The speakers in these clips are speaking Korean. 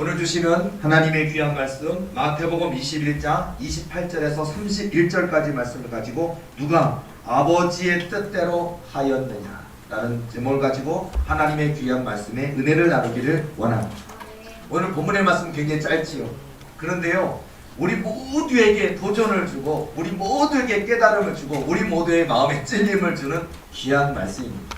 오늘 주시는 하나님의 귀한 말씀 마태복음 21장 28절에서 31절까지 말씀을 가지고 누가 아버지의 뜻대로 하였느냐 라는 제목을 가지고 하나님의 귀한 말씀에 은혜를 나누기를 원합니다. 오늘 본문의 말씀 굉장히 짧지요. 그런데요, 우리 모두에게 도전을 주고 우리 모두에게 깨달음을 주고 우리 모두의 마음에 찔림을 주는 귀한 말씀입니다.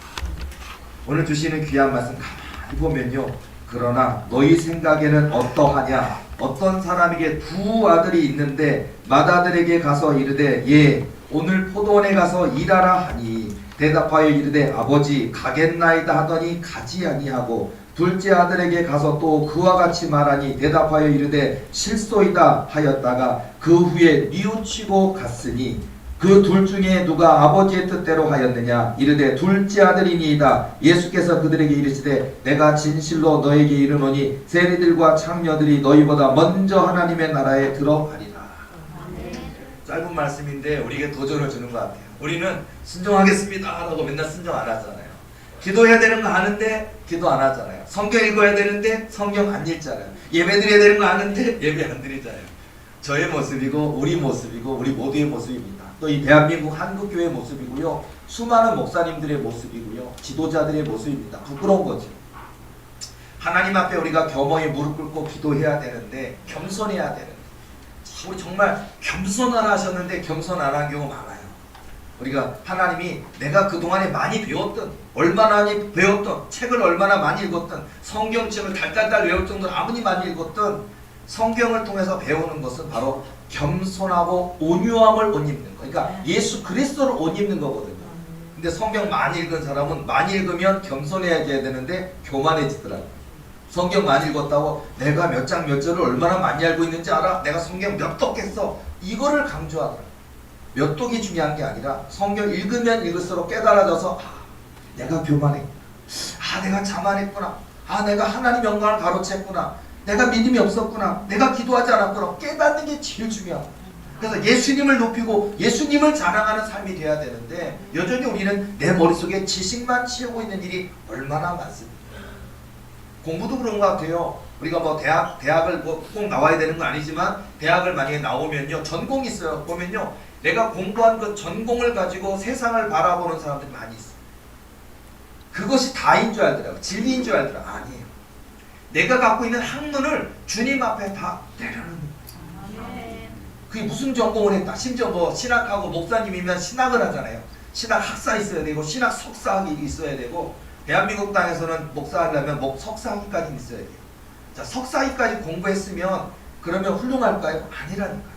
오늘 주시는 귀한 말씀 가만히 보면요, 그러나 너희 생각에는 어떠하냐? 어떤 사람에게 두 아들이 있는데 맏아들에게 가서 이르되 예 오늘 포도원에 가서 일하라 하니 대답하여 이르되 아버지 가겠나이다 하더니 가지 아니하고 둘째 아들에게 가서 또 그와 같이 말하니 대답하여 이르되 실소이다 하였다가 그 후에 뉘우치고 갔으니 그 둘 중에 누가 아버지의 뜻대로 하였느냐? 이르되 둘째 아들이니이다. 예수께서 그들에게 이르시되 내가 진실로 너에게 이르노니 세리들과 창녀들이 너희보다 먼저 하나님의 나라에 들어가리라. 짧은 말씀인데 우리에게 도전을 주는 것 같아요. 우리는 순종하겠습니다 라고 맨날 순종 안 하잖아요. 기도해야 되는 거 아는데 기도 안 하잖아요. 성경 읽어야 되는데 성경 안 읽잖아요. 예배 드려야 되는 거 아는데 예배 안 드리잖아요. 저의 모습이고 우리 모습이고 우리 모두의 모습입니다. 또 이 대한민국 한국교회의 모습이고요, 수많은 목사님들의 모습이고요, 지도자들의 모습입니다. 부끄러운 거죠. 하나님 앞에 우리가 겸허히 무릎 꿇고 기도해야 되는데 겸손해야 되는데 우리 정말 겸손하라 하셨는데 겸손 안 한 경우 많아요. 우리가 하나님이 내가 그동안에 많이 배웠던, 얼마나 많이 배웠던, 책을 얼마나 많이 읽었던, 성경책을 달달달 외울 정도로 아무리 많이 읽었던 성경을 통해서 배우는 것은 바로 겸손하고 온유함을 옷 입는 거. 그러니까 예수 그리스도를 옷 입는 거거든요. 근데 성경 많이 읽은 사람은 많이 읽으면 겸손해져야 되는데 교만해지더라고요. 성경 많이 읽었다고 내가 몇 장 몇 절을 얼마나 많이 알고 있는지 알아? 내가 성경 몇 독 했어. 이거를 강조하더라고요. 몇 독이 중요한 게 아니라 성경 읽으면 읽을수록 깨달아져서 내가 교만했구나. 내가 자만했구나. 내가 하나님 영광을 가로챘구나. 내가 믿음이 없었구나. 내가 기도하지 않았구나. 깨닫는 게 제일 중요하다. 그래서 예수님을 높이고 예수님을 자랑하는 삶이 돼야 되는데 여전히 우리는 내 머릿속에 지식만 채우고 있는 일이 얼마나 많습니다. 공부도 그런 것 같아요. 우리가 뭐 대학을 꼭 나와야 되는 건 아니지만 대학을 만약에 나오면요, 전공이 있어요. 보면요, 내가 공부한 그 전공을 가지고 세상을 바라보는 사람들이 많이 있어요. 그것이 다인 줄 알더라고요. 진리인 줄 알더라고요. 아니에요. 내가 갖고 있는 학문을 주님 앞에 다 내려놓는 거예요. 그게 무슨 전공을 했다. 심지어 뭐 신학하고 목사님이면 신학을 하잖아요. 신학 학사 있어야 되고 신학 석사학위 있어야 되고, 대한민국 땅에서는 목사하려면 석사학위까지 있어야 돼요. 자, 석사학위까지 공부했으면 그러면 훌륭할까요? 아니라니까요.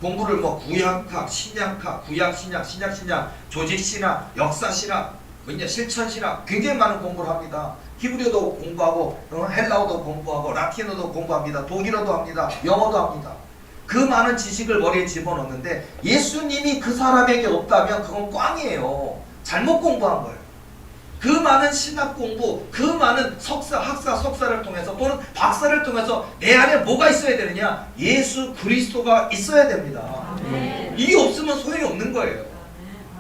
공부를 뭐 구약학, 신약학, 구약 신약, 신약 신약, 조직 신학, 역사 신학, 실천 신학, 굉장히 많은 공부를 합니다. 히브리어도 공부하고 헬라어도 공부하고 라틴어도 공부합니다. 독일어도 합니다. 영어도 합니다. 그 많은 지식을 머리에 집어넣는데 예수님이 그 사람에게 없다면 그건 꽝이에요. 잘못 공부한 거예요. 그 많은 신학 공부, 그 많은 석사, 학사, 석사를 통해서 또는 박사를 통해서 내 안에 뭐가 있어야 되느냐? 예수 그리스도가 있어야 됩니다. 이게 없으면 소용이 없는 거예요.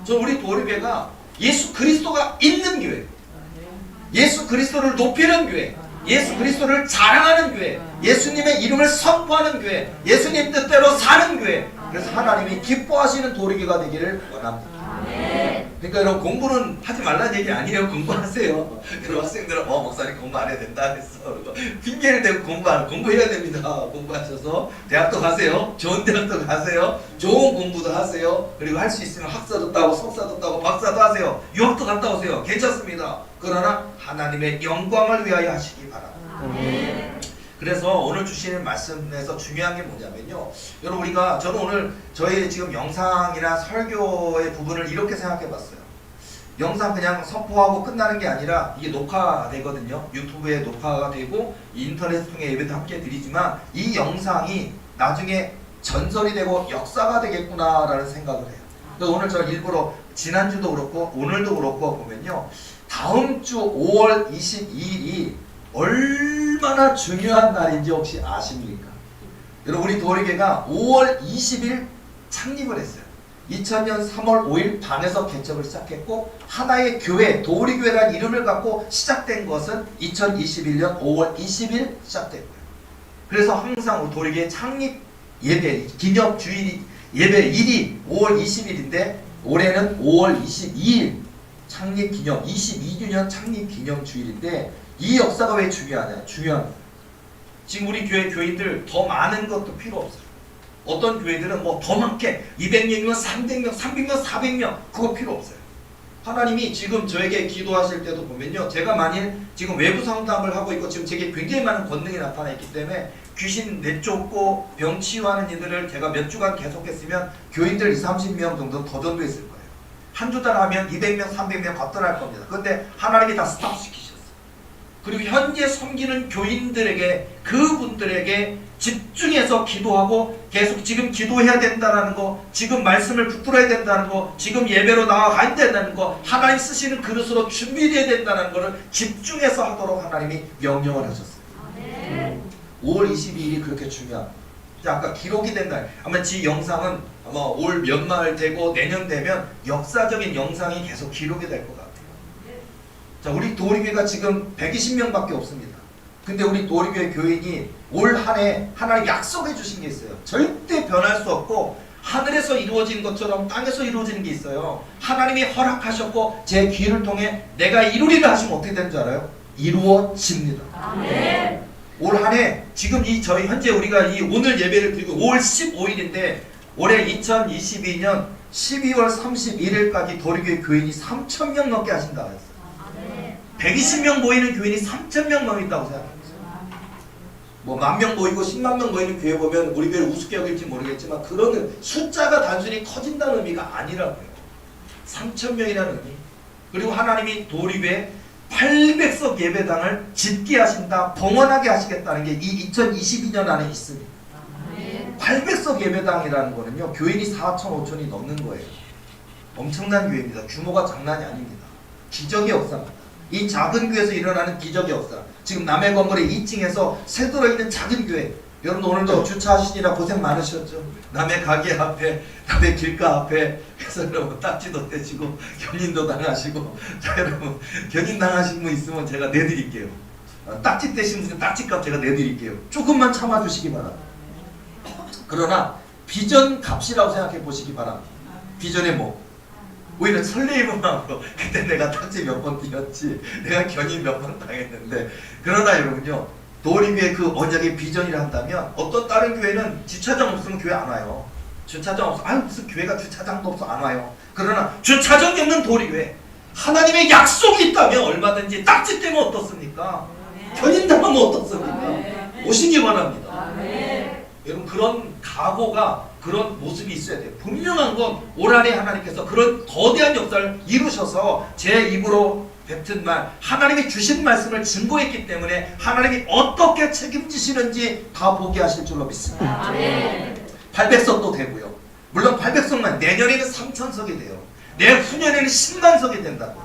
우리 도리교회가 예수 그리스도가 있는 교회, 예수 그리스도를 높이는 교회, 예수 그리스도를 자랑하는 교회, 예수님의 이름을 선포하는 교회, 예수님 뜻대로 사는 교회. 그래서 하나님이 기뻐하시는 도리교가 되기를 원합니다. 그러니까 여러분, 공부는 하지 말라는 얘기 아니에요. 공부하세요. 여러분 학생들은 목사님 공부 안 해야 된다 했어. 핑계를 대고 공부해야 됩니다. 공부하셔서 대학도 가세요. 좋은 대학도 가세요. 좋은 공부도 하세요. 그리고 할 수 있으면 학사도 따고 석사도 따고 박사도 하세요. 유학도 갔다 오세요. 괜찮습니다. 그러나 하나님의 영광을 위하여 하시기 바랍니다. 그래서 오늘 주시는 말씀에서 중요한 게 뭐냐면요, 여러분 저는 오늘 저희 지금 영상이나 설교의 부분을 이렇게 생각해 봤어요. 영상 그냥 선포하고 끝나는 게 아니라 이게 녹화되거든요. 유튜브에 녹화가 되고 인터넷 통해 예배도 함께 드리지만 이 영상이 나중에 전설이 되고 역사가 되겠구나 라는 생각을 해요. 그래서 오늘 저 일부러 지난주도 그렇고 오늘도 그렇고 보면요, 다음 주 5월 22일이 얼마나 중요한 날인지 혹시 아십니까? 여러분, 우리 도리교회가 5월 20일 창립을 했어요. 2000년 3월 5일 방에서 개척을 시작했고 하나의 교회, 도리교회라는 이름을 갖고 시작된 것은 2021년 5월 20일 시작됐고요. 그래서 항상 우리 도리교회 창립 예배 기념 주일이 예배일이 5월 20일인데 올해는 5월 22일 창립 기념 22주년 창립 기념 주일인데 이 역사가 왜 중요하냐? 중요합니다. 지금 우리 교회 교인들 더 많은 것도 필요 없어요. 어떤 교회들은 뭐 더 많게 200명이면 300명, 300명, 400명 그거 필요 없어요. 하나님이 지금 저에게 기도하실 때도 보면요. 제가 만일 지금 외부 상담을 하고 있고 지금 제게 굉장히 많은 권능이 나타나 있기 때문에 귀신 내쫓고 병 치유하는 일들을 제가 몇 주간 계속했으면 교인들 20, 30명 정도 더 전도했을 거예요. 한두 달 하면 200명, 300명 거뜬할 겁니다. 그런데 하나님이 다 스탑시키셨어요. 그리고 현재 섬기는 교인들에게 그분들에게 집중해서 기도하고 계속 지금 기도해야 된다는 거, 지금 말씀을 붙들어야 된다는 거, 지금 예배로 나아가야 된다는 거, 하나님 쓰시는 그릇으로 준비되어야 된다는 거를 집중해서 하도록 하나님이 명령을 하셨어요. 5월 22일이 그렇게 중요합니다. 아까 기록이 된 날, 아마 이 영상은 아마 올 연말 되고 내년 되면 역사적인 영상이 계속 기록이 될 것 같아요. 자, 우리 도리교회가 지금 120명밖에 없습니다. 근데 우리 도리교회 교인이 올 한 해 하나님 약속해 주신 게 있어요. 절대 변할 수 없고 하늘에서 이루어진 것처럼 땅에서 이루어지는 게 있어요. 하나님이 허락하셨고 제 귀를 통해 내가 이루리라 하시면 어떻게 되는 줄 알아요? 이루어집니다. 아멘. 올 한 해 지금 저희 현재 우리가 이 오늘 예배를 드리고 5월 15일인데 올해 2022년 12월 31일까지 도리교회 교인이 3,000명 넘게 하신다고 했어요. 120명 모이는 교인이 3,000명 모인다고 생각해보세요. 뭐 10,000명 모이고 10만 명 모이는 교회 보면 우리 교회 우습게 여길지 모르겠지만 그런 숫자가 단순히 커진다는 의미가 아니라고요. 3,000명이라는 의미. 그리고 하나님이 도리교회 800석 예배당을 짓게 하신다, 봉헌하게 하시겠다는 게 이 2022년 안에 있습니다. 800석 예배당이라는 거는요, 교인이 4천, 5천이 넘는 거예요. 엄청난 교회입니다. 규모가 장난이 아닙니다. 기적의 역사입니다. 이 작은 교회에서 일어나는 기적의 역사. 지금 남해 건물의 2층에서 새 들어있는 작은 교회. 여러분 오늘도 주차하시느라 고생 많으셨죠? 남의 가게 앞에, 남의 길가 앞에 그래서 여러분 딱지도 떼시고 견인도 당하시고 자 여러분 견인 당하신 분 있으면 제가 내드릴게요. 딱지 떼신 분 딱지값 제가 내드릴게요. 조금만 참아주시기 바랍니다. 그러나 비전 값이라고 생각해 보시기 바랍니다. 비전의 뭐? 오히려 설레임을 하고 그때 내가 딱지 몇 번 띄었지, 내가 견인 몇 번 당했는데, 그러나 여러분요, 도리교회 그 언약의 비전이라 한다면 어떤 다른 교회는 주차장 없으면 교회 안 와요. 주차장 없어, 아유 무슨 교회가 주차장도 없어 안 와요. 그러나 주차장이 없는 도리교회, 하나님의 약속이 있다면 얼마든지 딱지 떼면 어떻습니까? 견인 당하면 어떻습니까? 오시기 바랍니다. 여러분 그런 각오가, 그런 모습이 있어야 돼요. 분명한 건 올 한해 하나님께서 그런 거대한 역사를 이루셔서 제 입으로 뱉은 말, 하나님이 주신 말씀을 증거했기 때문에 하나님이 어떻게 책임지시는지 다 보게 하실 줄로 믿습니다. 아멘. 800석도 되고요. 물론 800석만, 내년에는 3,000석이 돼요. 내후년에는 10만 석이 된다고.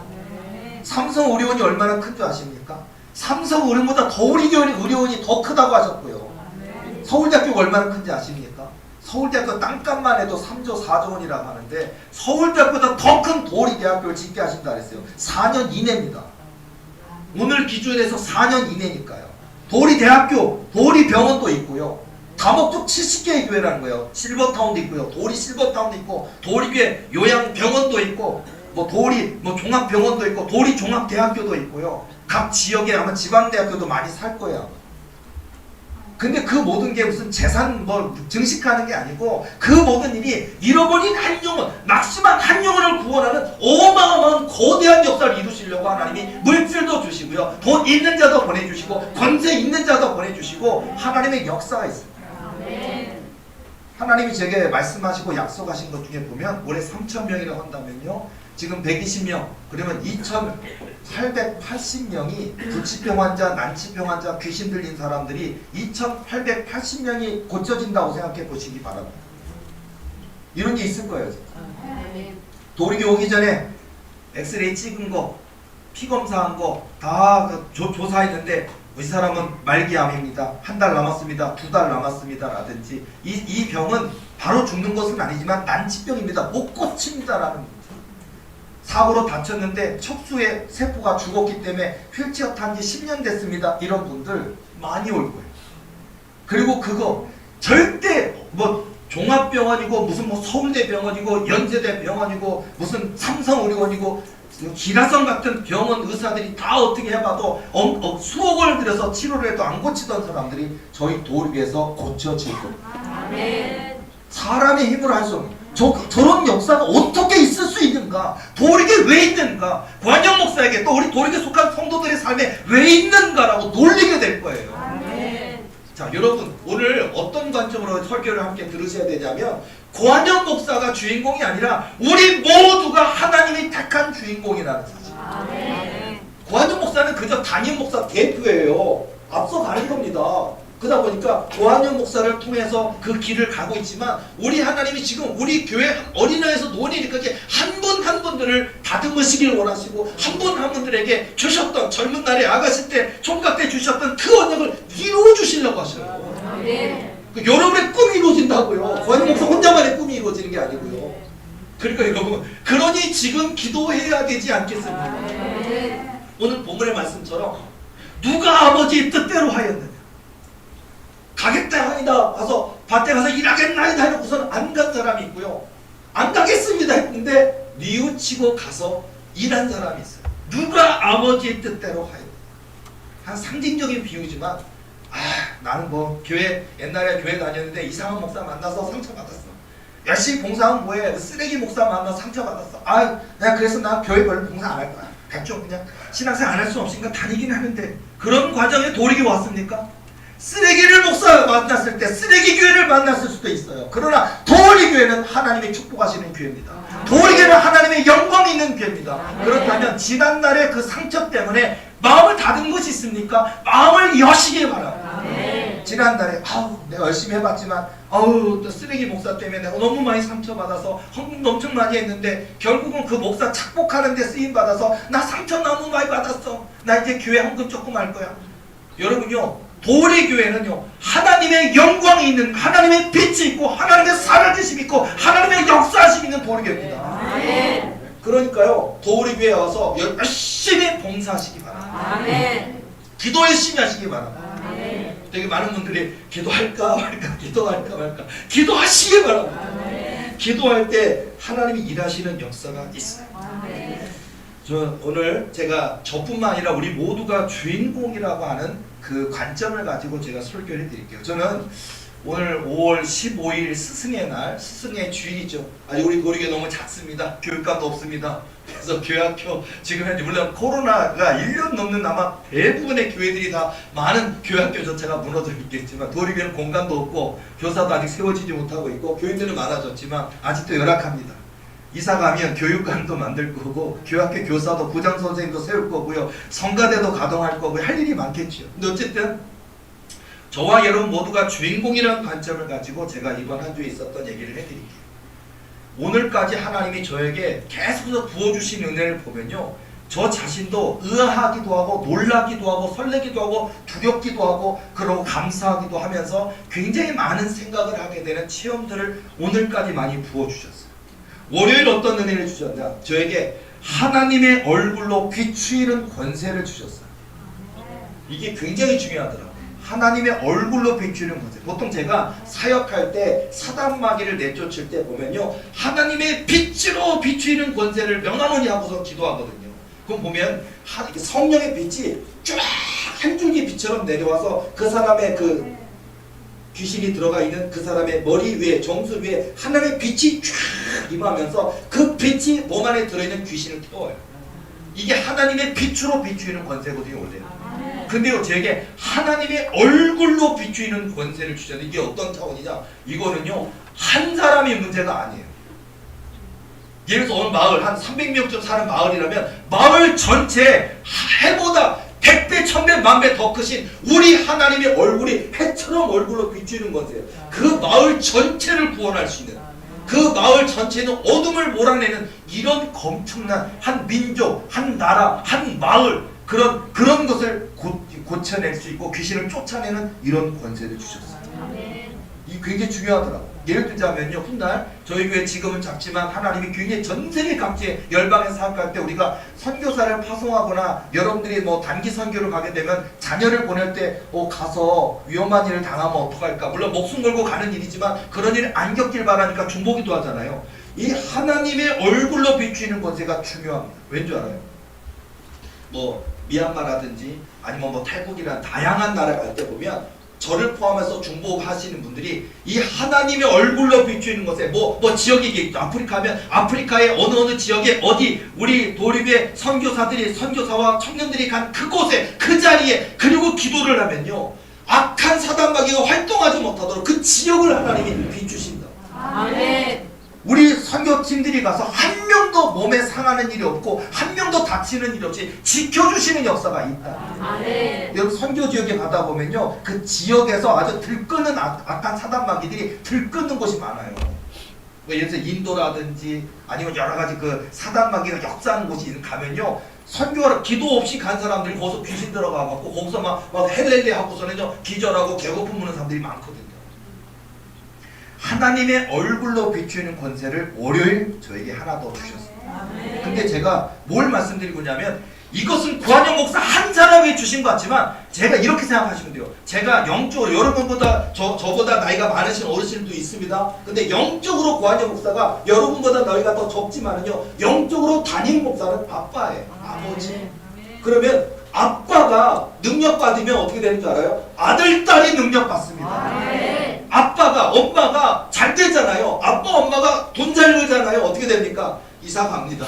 삼성 의료원이 얼마나 큰 줄 아십니까? 삼성 의료원보다 더 우리 의료원이 더 크다고 하셨고요. 서울대학교가 얼마나 큰지 아십니까? 서울대학교 땅값만 해도 3조 4조 원이라고 하는데 서울대학교보다 더 큰 도리대학교를 짓게 하신다 그랬어요. 4년 이내입니다. 오늘 기준에서 4년 이내니까요. 도리대학교, 도리병원도 있고요. 다목적 70개의 교회라는 거예요. 실버타운도 있고요. 도리 실버타운도 있고, 도리교회 요양병원도 있고, 뭐 도리 뭐 종합병원도 있고, 도리 종합대학교도 있고요. 각 지역에 아마 지방대학교도 많이 살 거예요. 근데 그 모든 게 무슨 재산 뭐 증식하는 게 아니고 그 모든 일이 잃어버린 한 영혼, 낙심한 한 영혼을 구원하는 어마어마한 거대한 역사를 이루시려고 하나님이 물질도 주시고요, 돈 있는 자도 보내주시고 권세 있는 자도 보내주시고 하나님의 역사가 있습니다. 하나님이 제게 말씀하시고 약속하신 것 중에 보면 올해 3,000명이라고 한다면요, 지금 120명, 그러면 2,880명이 불치병 환자, 난치병 환자, 귀신 들린 사람들이 2,880명이 고쳐진다고 생각해 보시기 바랍니다. 이런 게 있을 거예요. 도리교 오기 전에 엑스레이 찍은 거, 피 검사한 거 다 조사했는데 이 사람은 말기암입니다. 한 달 남았습니다. 2달 남았습니다. 라든지 이 병은 바로 죽는 것은 아니지만 난치병입니다. 못 고칩니다라는 문제. 사고로 다쳤는데 척수의 세포가 죽었기 때문에 휠체어 탄 지 10년 됐습니다. 이런 분들 많이 올 거예요. 그리고 그거 절대 뭐 종합병원이고 무슨 뭐 서울대병원이고 연세대병원이고 무슨 삼성의료원이고 기라성 같은 병원 의사들이 다 어떻게 해봐도 수억을 들여서 치료를 해도 안 고치던 사람들이 저희 도리교에서 고쳐질 겁니다. 사람의 힘으로 할 수 없는 저런 역사가 어떻게 있을 수 있는가? 도리교에 왜 있는가? 관영 목사에게 또 우리 도리교에 속한 성도들의 삶에 왜 있는가라고 놀리게 될 거예요. 자, 여러분 오늘 어떤 관점으로 설교를 함께 들으셔야 되냐면 고한영 목사가 주인공이 아니라 우리 모두가 하나님이 택한 주인공이라는 사실. 고한영 목사는 그저 담임 목사 대표예요. 앞서 가는 겁니다. 그러다 보니까 고한영 목사를 통해서 그 길을 가고 있지만 우리 하나님이 지금 우리 교회 어린아이에서 노인이까지 한 분 한 분들을 다듬으시길 원하시고 한 분 한 분들에게 주셨던 젊은 날에 아가씨 때 총각 때 주셨던 그 언약을 이루어 주시려고 하셔요. 여러분의 꿈이 이루어진다고요. 고한영 목사 혼자만의 꿈이 이루어지는 게 아니고요. 그러니까 여러분 그러니 지금 기도해야 되지 않겠습니까? 오늘 본문의 말씀처럼 누가 아버지의 뜻대로 하였느냐 가겠다하이다 와서 밭에 가서 일하겠나이다 해놓고서는 안 간 사람이 있고요. 안 가겠습니다 했는데 뉘우치고 가서 일한 사람이 있어요. 누가 아버지의 뜻대로 하였느냐. 한 상징적인 비유지만 나는 뭐 교회 옛날에 교회 다녔는데 이상한 목사 만나서 상처받았어. 열심히 봉사하면 뭐해. 쓰레기 목사 만나서 상처받았어. 내가 그래서 나 교회 별로 봉사 안 할 거야. 대충 그냥 신앙생활 안 할 수 없으니까 다니긴 하는데 그런 과정에 도리교 왔습니까? 쓰레기를 목사 만났을 때 쓰레기 교회를 만났을 수도 있어요. 그러나 도리교회는 하나님의 축복하시는 교회입니다. 도리교회는 하나님의 영광이 있는 교회입니다. 그렇다면 지난날의 그 상처 때문에 마음을 닫은 것이 있습니까? 마음을 여시기 바랍니다. 지난달에 내가 열심히 해봤지만 또 쓰레기 목사 때문에 내가 너무 많이 상처받아서 헌금도 엄청 많이 했는데 결국은 그 목사 착복하는 데 쓰임받아서 나 상처 너무 많이 받았어. 나 이제 교회 헌금 조금 할 거야. 여러분요 도리교회는요 하나님의 영광이 있는 하나님의 빛이 있고 하나님의 살아계심이 있고 하나님의 역사하심이 있는 도리교회입니다. 그러니까요 도리교회에 와서 열심히 봉사하시기 바랍니다. 기도 열심히 하시기 바랍니다. 되게 많은 분들이 기도할까 말까 기도할까 말까 기도하시기 바랍니다. 기도할 때 하나님이 일하시는 역사가 있어요. 저 오늘 제가 저뿐만 아니라 우리 모두가 주인공이라고 하는 그 관점을 가지고 제가 설교를 해드릴게요. 저는 오늘 5월 15일 스승의 날, 스승의 주일이죠. 아직 우리 도리교회 너무 작습니다. 교육감도 없습니다. 그래서 교회학교 지금 현재 물론 코로나가 1년 넘는 아마 대부분의 교회들이 다 많은 교회학교 전체가 무너져 있겠지만 도리교회는 공간도 없고 교사도 아직 세워지지 못하고 있고 교인들은 많아졌지만 아직도 열악합니다. 이사 가면 교육관도 만들 거고 교학교 교사도 부장 선생님도 세울 거고요. 성가대도 가동할 거고요. 할 일이 많겠죠. 근데 어쨌든 저와 여러분 모두가 주인공이라는 관점을 가지고 제가 이번 한 주에 있었던 얘기를 해드릴게요. 오늘까지 하나님이 저에게 계속해서 부어주신 은혜를 보면요. 저 자신도 의아하기도 하고 놀라기도 하고 설레기도 하고 두렵기도 하고 그러고 감사하기도 하면서 굉장히 많은 생각을 하게 되는 체험들을 오늘까지 많이 부어주셨어요. 월요일 어떤 은혜를 주셨냐? 저에게 하나님의 얼굴로 비추이는 권세를 주셨어요. 이게 굉장히 중요하더라고요. 하나님의 얼굴로 비추이는 권세. 보통 제가 사역할 때 사단마귀를 내쫓을 때 보면요 하나님의 빛으로 비추이는 권세를 명하노니 하고서 기도하거든요. 그럼 보면 성령의 빛이 쫙 한 줄기 빛처럼 내려와서 그 사람의 그 귀신이 들어가 있는 그 사람의 머리 위에 정수 위에 하나님의 빛이 쫙 임하면서 그 빛이 몸 안에 들어있는 귀신을 태워요. 이게 하나님의 빛으로 비추이는 권세거든요 원래. 근데요 저에게 하나님의 얼굴로 비추이는 권세를 주셨는데 이게 어떤 차원이냐, 이거는요 한 사람이 문제가 아니에요. 예를 들어서 어느 마을 한 300명쯤 사는 마을이라면 마을 전체 해보다 100배, 1000배, 10,000배 더 크신 우리 하나님의 얼굴이 해처럼 얼굴로 비추는 권세예요. 그 마을 전체를 구원할 수 있는, 그 마을 전체는 어둠을 몰아내는 이런 엄청난 한 민족, 한 나라, 한 마을, 그런 것을 고쳐낼 수 있고 귀신을 쫓아내는 이런 권세를 주셨어요. 이 굉장히 중요하더라고요. 예를 들자면요, 훗날 저희 교회 지금은 작지만 하나님이 굉장히 전 세계 각지에 열방에 사역할 때 우리가 선교사를 파송하거나 여러분들이 뭐 단기 선교를 가게 되면 자녀를 보낼 때 가서 위험한 일을 당하면 어떡할까. 물론 목숨 걸고 가는 일이지만 그런 일 안 겪길 바라니까 중보기도 하잖아요. 이 하나님의 얼굴로 비추이는 권세가 중요합니다. 왠 줄 알아요? 뭐 미얀마라든지 아니면 뭐 탈북이라는 다양한 나라 갈 때 보면 저를 포함해서 중보하시는 분들이 이 하나님의 얼굴로 비추이는 것에 뭐 지역이 있겠죠. 아프리카 하면 아프리카의 어느 지역에 어디 우리 도립의 선교사와 청년들이 간 그곳에 그 자리에 그리고 기도를 하면요, 악한 사단마귀가 활동하지 못하도록 그 지역을 하나님이 비추신다. 아멘. 우리 선교팀들이 가서 한 명도 몸에 상하는 일이 없고 한 명도 다치는 일이 없이 지켜주시는 역사가 있다. 아멘. 여러분 선교 지역에 가다 보면요, 그 지역에서 아주 들끓는 악한 사단마귀들이 들끓는 곳이 많아요. 뭐 예를 들어 인도라든지 아니면 여러 가지 그 사단마귀가 역사하는 곳이 가면요, 선교하러 기도 없이 간 사람들이 거기서 귀신 들어가갖고 거기서 막 헬렐레 하고서는요 기절하고 개고품 무는 사람들이 많거든요. 하나님의 얼굴로 비추는 권세를 월요일 저에게 하나 더 주셨어요. 근데 제가 뭘 말씀드리고 있냐면 이것은 구한영 목사 한 사람에게 주신 것 같지만 제가 이렇게 생각하시면 돼요. 제가 영적으로 여러분보다 저보다 나이가 많으신 어르신도 있습니다. 근데 영적으로 구한영 목사가 여러분보다 나이가 더 적지만은요, 영적으로 담임 목사는 아빠예요. 아버지. 그러면 아빠가 능력 받으면 어떻게 되는 줄 알아요? 아들, 딸이 능력 받습니다. 아빠가, 엄마가 잘 되잖아요. 아빠, 엄마가 돈 잘 벌잖아요. 어떻게 됩니까? 이사 갑니다.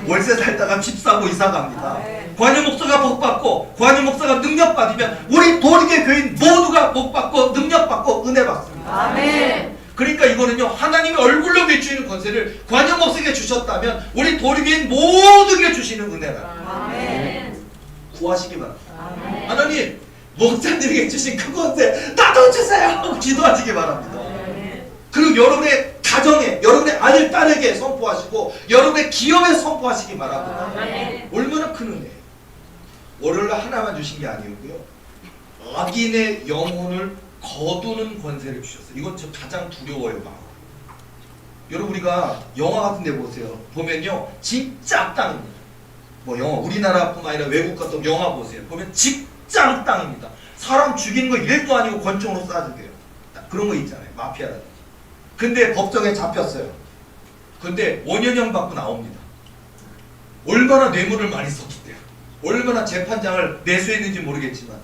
월세 살다가 집 사고 이사 갑니다. 구한영 목사가 복 받고 구한영 목사가 능력 받으면 우리 도리계 교인 모두가 복 받고 능력 받고 은혜 받습니다. 아멘. 그러니까 이거는요, 하나님의 얼굴로 비추이는 권세를 구한영 목사에게 주셨다면 우리 도리계인 모두에게 주시는 은혜다. 아멘. 구하시기 바랍니다. 아멘. 하나님, 목사님에게 주신 그 권세 나도 주세요. 기도하시기 바랍니다. 그리고 여러분의 가정에, 여러분의 아들, 딸에게 선포하시고 여러분의 기업에 선포하시기 바랍니다. 얼마나 큰 은혜. 월요일날 하나만 주신 게 아니고요, 악인의 영혼을 거두는 권세를 주셨어요. 이건 저 가장 두려워요. 여러분, 우리가 영화 같은 데 보세요. 보면요, 진짜 악당입니다. 뭐 영화, 우리나라뿐만 아니라 외국 같은 영화 보세요. 보면 진짜 악당입니다. 사람 죽이는 거 일도 아니고 권총으로 쏴 죽여요. 그런 거 있잖아요. 마피아라든지. 근데 법정에 잡혔어요. 근데 5년형 받고 나옵니다. 얼마나 뇌물을 많이 썼기 때문에, 얼마나 재판장을 매수했는지 모르겠지만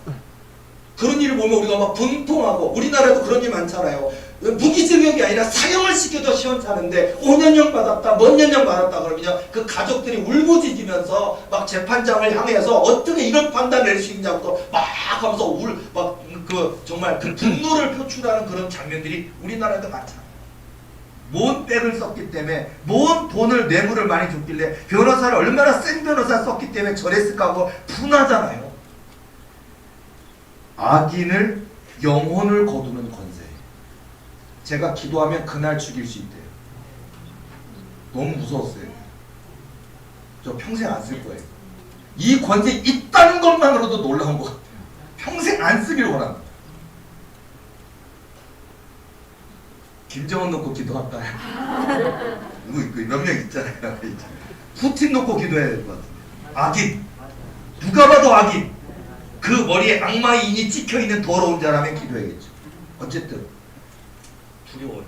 그런 일을 보면 우리가 막 분통하고, 우리나라에도 그런 일 많잖아요. 무기징역이 아니라 사형을 시켜도 시원찮은데 5년형 받았다, 몇 년형 받았다 그러면 그 가족들이 울부짖으면서 막 재판장을 향해서 어떻게 이런 판단을 낼 수 있냐고 막 하면서 정말 그 분노를 표출하는 그런 장면들이 우리나라에도 많잖아요. 뭔 백을 썼기 때문에, 뭔 돈을 뇌물을 많이 줬길래 변호사를 얼마나 센 변호사 썼기 때문에 저랬을까 하고 분하잖아요. 악인을, 영혼을 거두는 권세. 제가 기도하면 그날 죽일 수 있대요. 너무 무서웠어요. 저 평생 안 쓸 거예요. 이 권세 있다는 것만으로도 놀라운 것 같아요. 평생 안 쓰길 원합니다. 김정은 놓고 기도할까요? 몇 명 있잖아요. 푸틴 놓고 기도해야 될 것 같은데. 악인, 누가 봐도 악인, 그 머리에 악마의 인이 찍혀있는 더러운 자라면 기도해야겠죠. 어쨌든 두려워요.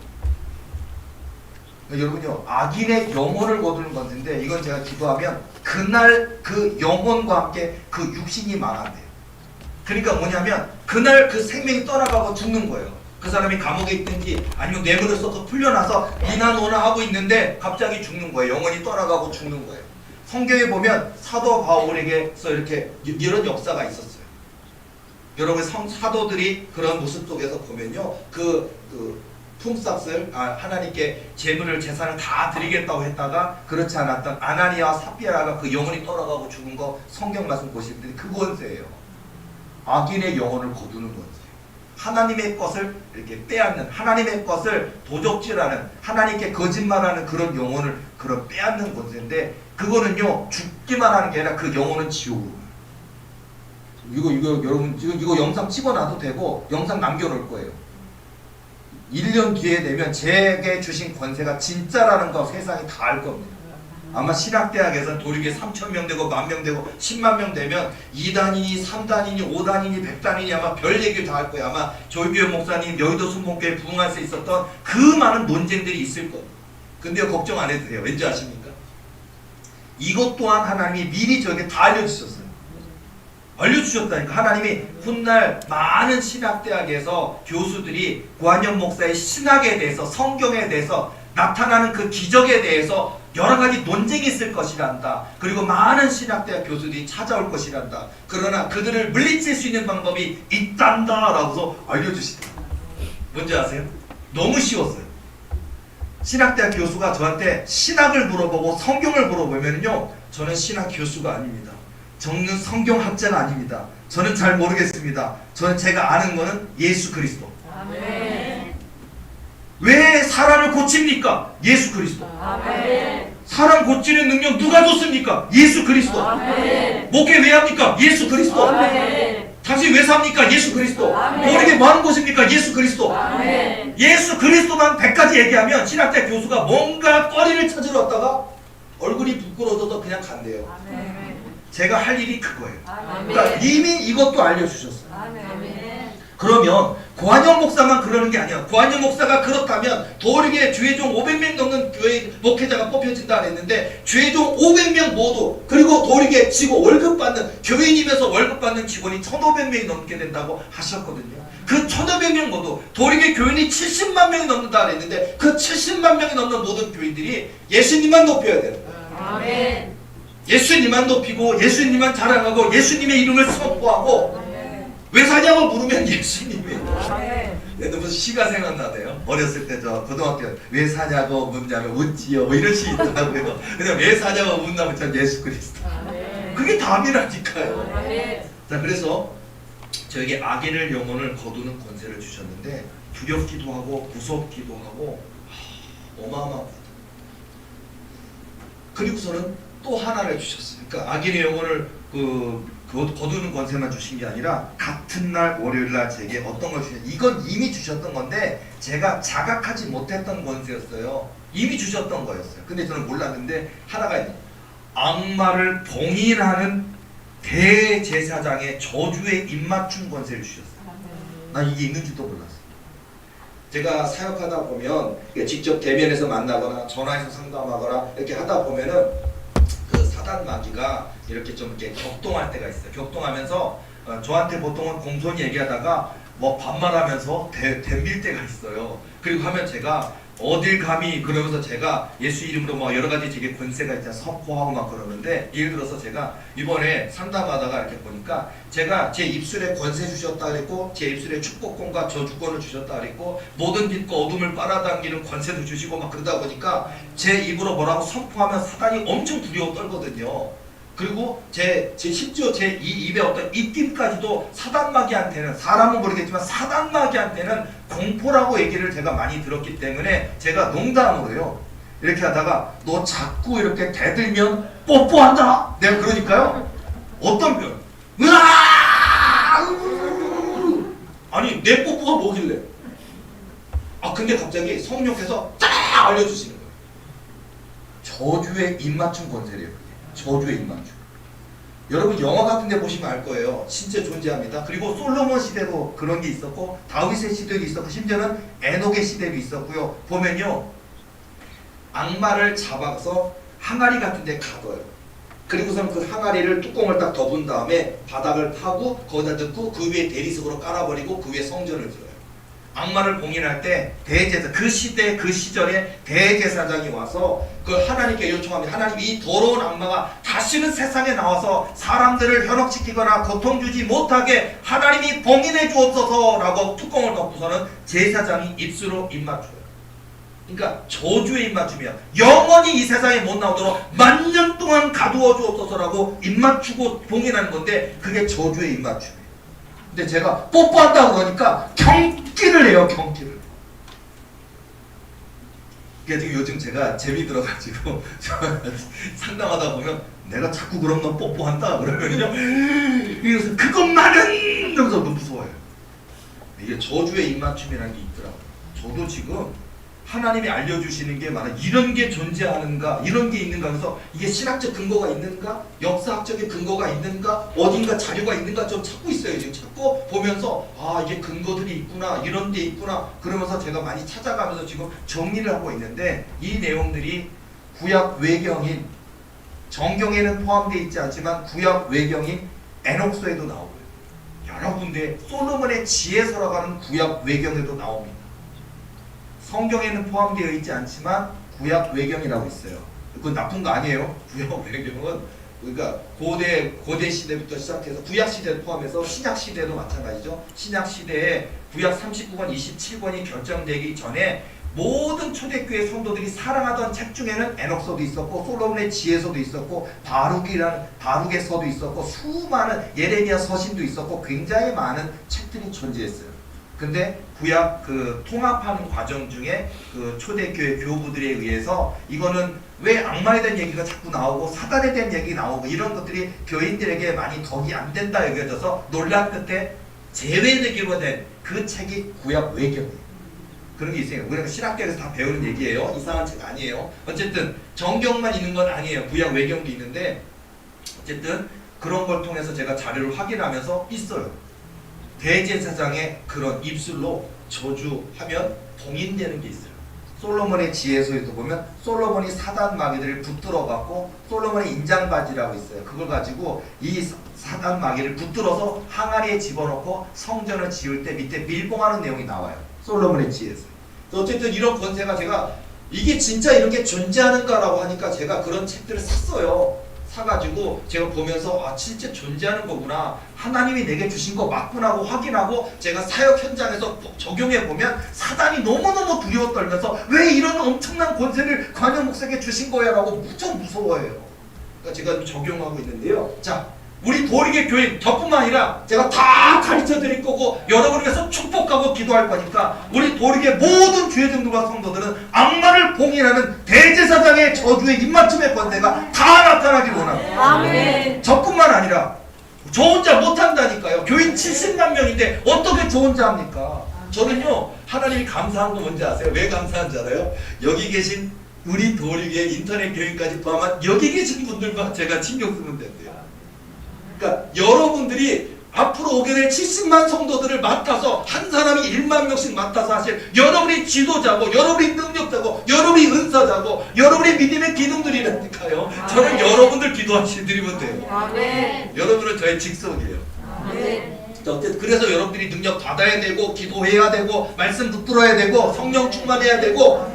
여러분요, 악인의 영혼을 거두는 건데, 이건 제가 기도하면 그날 그 영혼과 함께 그 육신이 망한대요. 그러니까 뭐냐면 그날 그 생명이 떠나가고 죽는 거예요. 그 사람이 감옥에 있든지 아니면 뇌물을 써서 풀려나서 이나노나 하고 있는데 갑자기 죽는 거예요. 영혼이 떠나가고 죽는 거예요. 성경에 보면 사도 바울에게서 이렇게 이런 역사가 있었어요. 여러분, 사도들이 그런 모습 속에서 보면요, 품삯을 하나님께 재물을, 재산을 다 드리겠다고 했다가 그렇지 않았던 아나니아와 삽비라가 그 영혼이 떠나가고 죽은 거 성경 말씀 보시면 그 권세예요. 악인의 영혼을 거두는 권세. 하나님의 것을 이렇게 빼앗는, 하나님의 것을 도적질하는, 하나님께 거짓말하는 그런 영혼을 빼앗는 권세인데, 그거는요 죽기만 하는 게 아니라 그 영혼은 지옥으로 가요. 이거 여러분 지금 이거 영상 찍어놔도 되고 영상 남겨놓을 거예요. 1년 뒤에 되면 제게 주신 권세가 진짜라는 거 세상이 다 알 겁니다. 아마 신학대학에서 도리게 3,000명 되고 10,000명 되고 10만 명 되면 2단이니 3단이니 5단이니 100단이니 아마 별 얘기를 다 할 거예요. 아마 조규현 목사님 여의도 순복교회 부흥할때 있었던 그 많은 논쟁들이 있을 거예요. 근데 걱정 안 해도 돼요. 왠지 아십니까? 이것 또한 하나님이 미리 저에게 다 알려주셨어요. 알려주셨다니까. 하나님이 훗날 많은 신학대학에서 교수들이 고한영 목사의 신학에 대해서 성경에 대해서 나타나는 그 기적에 대해서 여러 가지 논쟁이 있을 것이란다. 그리고 많은 신학대학 교수들이 찾아올 것이란다. 그러나 그들을 물리칠 수 있는 방법이 있단다 라고서 알려주시다. 뭔지 아세요? 너무 쉬웠어요. 신학대학 교수가 저한테 신학을 물어보고 성경을 물어보면요, 저는 신학 교수가 아닙니다. 저는 성경학자가 아닙니다. 저는 잘 모르겠습니다. 저는 제가 아는 거는 예수 그리스도. 아멘. 왜 사람을 고칩니까? 예수 그리스도. 아멘. 사람 고치는 능력 누가 줬습니까? 예수 그리스도. 아멘. 목회 왜 합니까? 예수 그리스도. 아멘. 당신 왜 삽니까? 예수 그리스도. 아멘. 모르게 뭐 하는 곳입니까? 예수 그리스도. 아멘. 예수 그리스도만 100가지 얘기하면 신학대 교수가 뭔가 거리를 찾으러 왔다가 얼굴이 부끄러워져서 그냥 간대요. 아멘. 제가 할 일이 그거예요. 아멘. 그러니까 이미 이것도 알려주셨어요. 아멘. 그러면 고한영 목사만 그러는 게 아니야. 고한영 목사가 그렇다면 도리게 주회종 500명 넘는 교회 목회자가 뽑혀진다 그랬는데 주회종 500명 모두 그리고 도리게 직원 월급 받는 교인이면서 월급 받는 직원이 1,500명이 넘게 된다고 하셨거든요. 그 1,500명 모두 도리게 교인이 70만 명이 넘는다 그랬는데 그 70만 명이 넘는 모든 교인들이 예수님만 높여야 되는 거예요. 아멘. 예수님만 높이고 예수님만 자랑하고 예수님의 이름을 선포하고 왜 사냐고 물으면 예수님이에요. 너무 시가 생각나네요. 어렸을 때 저 고등학교 왜 사냐고 묻냐면 웃지요 뭐 이런 시 있더라고요. 그냥 왜 사냐고 묻냐면 전 예수 그리스도. 그게 답이라니까요. 자, 그래서 저에게 악인을 영혼을 거두는 권세를 주셨는데 두렵기도 하고 무섭기도 하고 어마어마합니다. 그리고서는 또 하나를 주셨어요. 그러니까 악인의 영혼을 거두는 권세만 주신 게 아니라 같은 날 월요일날 제게 어떤 걸 주셨냐. 이건 이미 주셨던 건데 제가 자각하지 못했던 권세였어요. 이미 주셨던 거였어요. 근데 저는 몰랐는데 하나가 있는 악마를 봉인하는 대제사장의 저주에 입맞춤 권세를 주셨어요. 난 이게 있는 줄도 몰랐어요. 제가 사역하다 보면 직접 대면에서 만나거나 전화해서 상담하거나 이렇게 하다 보면은 그 사단 마귀가 이렇게 좀 이렇게 격동할 때가 있어요. 격동하면서 저한테 보통은 공손히 얘기하다가 뭐 반말하면서 덤빌 때가 있어요. 그리고 하면 제가 어딜 감히 그러면서 제가 예수 이름으로 뭐 여러 가지 되게 권세가 있다 선포하고 막 그러는데 예를 들어서 제가 이번에 상담하다가 이렇게 보니까 제가 제 입술에 권세 주셨다 그랬고 제 입술에 축복권과 저주권을 주셨다 그랬고 모든 빛과 어둠을 빨아당기는 권세도 주시고 막 그러다 보니까 제 입으로 뭐라고 선포하면 사단이 엄청 두려워 떨거든요. 그리고 제 심지어 제 이 입에 어떤 입김까지도 사단마귀한테는 사람은 모르겠지만 사단마귀한테는 공포라고 얘기를 제가 많이 들었기 때문에 제가 농담으로요 이렇게 하다가 너 자꾸 이렇게 대들면 뽀뽀한다 내가 그러니까요 어떤 편 아니 내 뽀뽀가 뭐길래 근데 갑자기 성령께서 딱 알려주시는 거예요. 저주의 입맞춤 권세래요. 저주의 입맞춤. 여러분 영화 같은 데 보시면 알 거예요. 진짜 존재합니다. 그리고 솔로몬 시대도 그런 게 있었고 다윗의 시대도 있었고 심지어는 에녹의 시대도 있었고요. 보면요. 악마를 잡아서 항아리 같은 데 가둬요. 그리고서는 그 항아리를 뚜껑을 딱 덮은 다음에 바닥을 파고 거기다 넣고 그 위에 대리석으로 깔아버리고 그 위에 성전을 지어요. 악마를 봉인할 때 대제사 그 시대 그 시절에 대제사장이 와서 그 하나님께 요청합니다. 하나님 이 더러운 악마가 다시는 세상에 나와서 사람들을 현혹시키거나 고통 주지 못하게 하나님이 봉인해 주옵소서라고 뚜껑을 덮고서는 제사장이 입술로 입맞춰요. 그러니까 저주의 입맞춤이야. 영원히 이 세상에 못 나오도록 만년 동안 가두어 주옵소서라고 입맞추고 봉인하는 건데 그게 저주의 입맞춤이에요. 근데 제가 뽀뽀한다고 그러니까 경기를 해요. 경기를. 그래서 요즘 제가 재미 들어가지고 상담하다 보면 내가 자꾸 그럼 너 뽀뽀한다 그러면요. 그래서 그것만은 이러면서 무서워요. 이게 저주의 입맞춤이라는 게 있더라고요. 저도 지금 하나님이 알려주시는 게 많아. 이런 게 존재하는가, 이런 게 있는가. 그래서 이게 신학적 근거가 있는가, 역사학적인 근거가 있는가, 어딘가 자료가 있는가 좀 찾고 있어요. 지금 찾고 보면서 아 이게 근거들이 있구나, 이런 데 있구나. 그러면서 제가 많이 찾아가면서 지금 정리를 하고 있는데 이 내용들이 구약 외경인 정경에는 포함되어 있지 않지만 구약 외경인 에녹서에도 나오고요. 여러 군데 솔로몬의 지혜서라고 하는 구약 외경에도 나옵니다. 성경에는 포함되어 있지 않지만 구약 외경이라고 있어요. 그건 나쁜 거 아니에요. 구약 외경은 그러니까 고대 시대부터 시작해서 구약 시대를 포함해서 신약 시대도 마찬가지죠. 신약 시대에 구약 39권 27권이 결정되기 전에 모든 초대교회 성도들이 사랑하던 책 중에는 에녹서도 있었고 솔로몬의 지혜서도 있었고 바룩의 서도 있었고 수많은 예레미야 서신도 있었고 굉장히 많은 책들이 존재했어요. 근데 구약 그 통합하는 과정 중에 그 초대교회 교부들에 의해서 이거는 왜 악마에 대한 얘기가 자꾸 나오고 사단에 대한 얘기 나오고 이런 것들이 교인들에게 많이 덕이 안 된다 여겨져서 논란 끝에 제외되기로 된 그 책이 구약 외경이에요. 그런 게 있어요. 우리가 신학교에서 다 배우는 얘기예요. 이상한 책 아니에요. 어쨌든 정경만 있는 건 아니에요. 구약 외경도 있는데 어쨌든 그런 걸 통해서 제가 자료를 확인하면서 있어요. 대제사장의 그런 입술로 저주하면 봉인되는 게 있어요. 솔로몬의 지혜서에도 보면 솔로몬이 사단 마귀들을 붙들어 갖고 솔로몬의 인장바지라고 있어요. 그걸 가지고 이 사단 마귀를 붙들어서 항아리에 집어넣고 성전을 지을 때 밑에 밀봉하는 내용이 나와요. 솔로몬의 지혜서. 어쨌든 이런 권세가 제가 이게 진짜 이런 게 존재하는가라고 하니까 제가 그런 책들을 샀어요. 사가지고 제가 보면서 아 진짜 존재하는 거구나, 하나님이 내게 주신 거 맞구나 하고 확인하고 제가 사역 현장에서 적용해 보면 사단이 너무너무 두려워 떨면서 왜 이런 엄청난 권세를 관영 목사에게 주신 거야 라고 무척 무서워해요. 그러니까 제가 적용하고 있는데요. 자, 우리 도리계 교인 저뿐만 아니라 제가 다 가르쳐 드릴 거고 여러분을 위해서 축복하고 기도할 거니까 우리 도리계 모든 교회 등들과 성도들은 악마를 봉인하는 대제사장의 저주의 입맞춤의 권세가 다 나타나길 원합니다. 아멘. 저뿐만 아니라 저 혼자 못한다니까요. 교인 70만 명인데 어떻게 저 혼자 합니까? 저는요 하나님이 감사한 거 뭔지 아세요? 왜 감사한 줄 알아요? 여기 계신 우리 도리계 인터넷 교인까지 포함한 여기 계신 분들만 제가 신경 쓰면 된대요. 그러니까 여러분들이 앞으로 오게 될 70만 성도들을 맡아서 한 사람이 1만 명씩 맡아서 하실 여러분이 지도자고 여러분이 능력자고 여러분이 은사자고 여러분의 믿음의 기둥들이라니까요. 저는 여러분들 기도하시드리면 돼요. 아멘. 여러분은 저의 직속이에요. 아멘. 어쨌든 그래서 여러분들이 능력 받아야 되고 기도해야 되고 말씀 붙들어야 되고 성령 충만해야 되고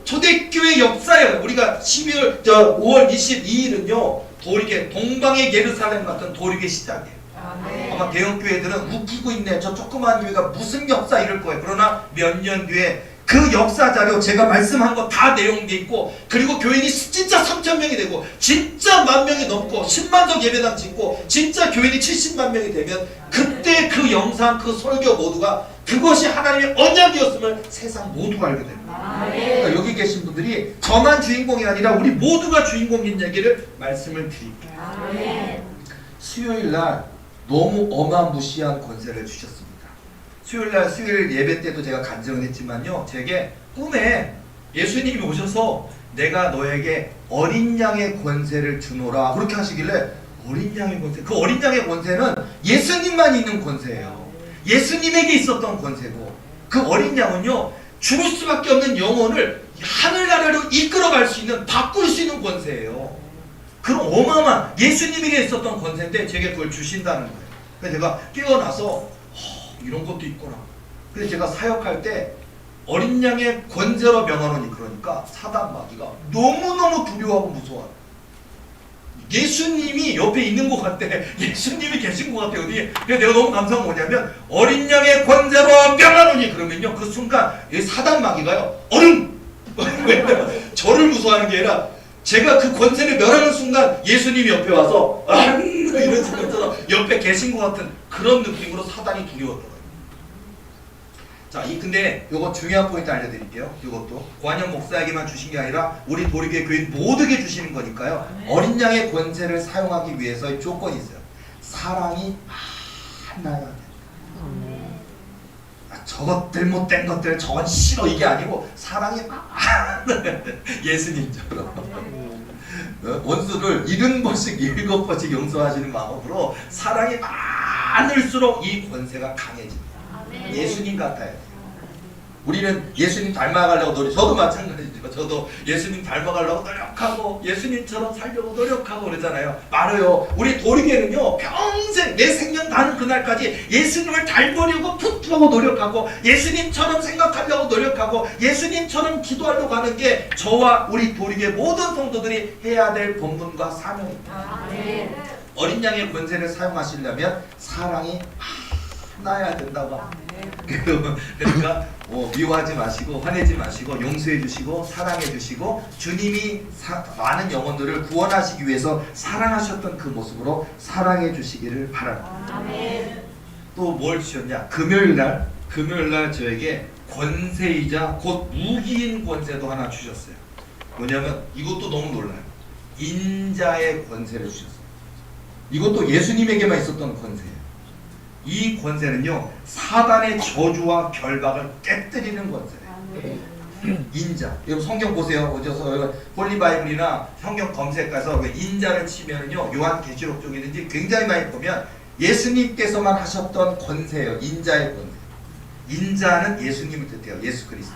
초대교회 역사예요. 우리가 5월 22일은요 도리계 동방의 예루살렘 같은 도리계 시작이에요. 아마 대형 교회들은 웃기고 있네, 저 조그만 교회가 무슨 역사 이럴 거예요. 그러나 몇 년 뒤에 그 역사 자료 제가 말씀한 거 다 내용돼 있고 그리고 교인이 진짜 3,000명이 되고 진짜 10,000명이 넘고 10만석 예배당 짓고 진짜 교인이 70만 명이 되면 그때 그 영상 그 설교 모두가 그것이 하나님의 언약이었음을 세상 모두가 알게 됩니다. 그러니까 여기 계신 분들이 저만 주인공이 아니라 우리 모두가 주인공인 얘기를 말씀을 드릴게요. 수요일날 너무 어마무시한 권세를 주셨습니다. 수요일 예배 때도 제가 간증을 했지만요, 제게 꿈에 예수님이 오셔서 내가 너에게 어린 양의 권세를 주노라 그렇게 하시길래 어린 양의 권세, 그 어린 양의 권세는 예수님만 있는 권세예요. 예수님에게 있었던 권세고 그 어린 양은요 죽을 수밖에 없는 영혼을 하늘나라로 이끌어갈 수 있는, 바꿀 수 있는 권세예요. 그런 어마어마한 예수님에게 있었던 권세인데 제게 그걸 주신다는 거예요. 그래서 제가 깨어나서 이런 것도 있구나. 그래서 제가 사역할 때 어린 양의 권세로 명하노니, 그러니까 사단 마귀가 너무너무 두려워하고 무서워요. 예수님이 옆에 있는 것 같대. 예수님이 계신 것 같아. 어디. 그래서 내가 너무 감사한 건 뭐냐면 어린 양의 권세로 명하노니 그러면요 그 순간 사단 마귀가요 얼음 저를 무서워하는 게 아니라 제가 그 권세를 멸하는 순간 예수님이 옆에 와서 이런 생각처럼 옆에 계신 것 같은 그런 느낌으로 사단이 두려웠더라고요. 자, 근데 요거 중요한 포인트 알려드릴게요. 이것도 관영 목사에게만 주신 게 아니라 우리 도리교회 교인 모두에게 주시는 거니까요. 어린 양의 권세를 사용하기 위해서의 조건이 있어요. 사랑이 많아야 돼. 저것들 못된 것들 저건 싫어 이게 아니고 사랑이 예수님처럼 원수를 70번씩 7번씩 용서하시는 마음으로 사랑이 많을수록 이 권세가 강해집니다. 예수님 같아요. 우리는 예수님 닮아가려고 저도 마찬가지죠. 저도 예수님 닮아가려고 노력하고 예수님처럼 살려고 노력하고 그러잖아요. 말해요. 우리 도리교회는요 평생 내 생명 다는 그날까지 예수님을 닮으려고 풋풋하고 노력하고 예수님처럼 생각하려고 노력하고 예수님처럼 기도하려고 하는 게 저와 우리 도리교회 모든 성도들이 해야 될 본분과 사명입니다. 어린 양의 권세를 사용하시려면 사랑이 많아야 된다고 합니다. 그러니까 미워하지 마시고 화내지 마시고 용서해 주시고 사랑해 주시고 주님이 많은 영혼들을 구원하시기 위해서 사랑하셨던 그 모습으로 사랑해 주시기를 바랍니다. 또 뭘 주셨냐? 금요일날 저에게 권세이자 곧 무기인 권세도 하나 주셨어요. 뭐냐면 이것도 너무 놀라요. 인자의 권세를 주셨어요. 이것도 예수님에게만 있었던 권세예요. 이 권세는요 사단의 저주와 결박을 깨뜨리는 권세예요. 인자. 여러분 성경 보세요. 어디서 홀리바이블이나 성경 검색가서 인자를 치면은요 요한계시록 쪽이든지 굉장히 많이 보면 예수님께서만 하셨던 권세예요. 인자의 권세. 인자는 예수님을 뜻해요. 예수 그리스도.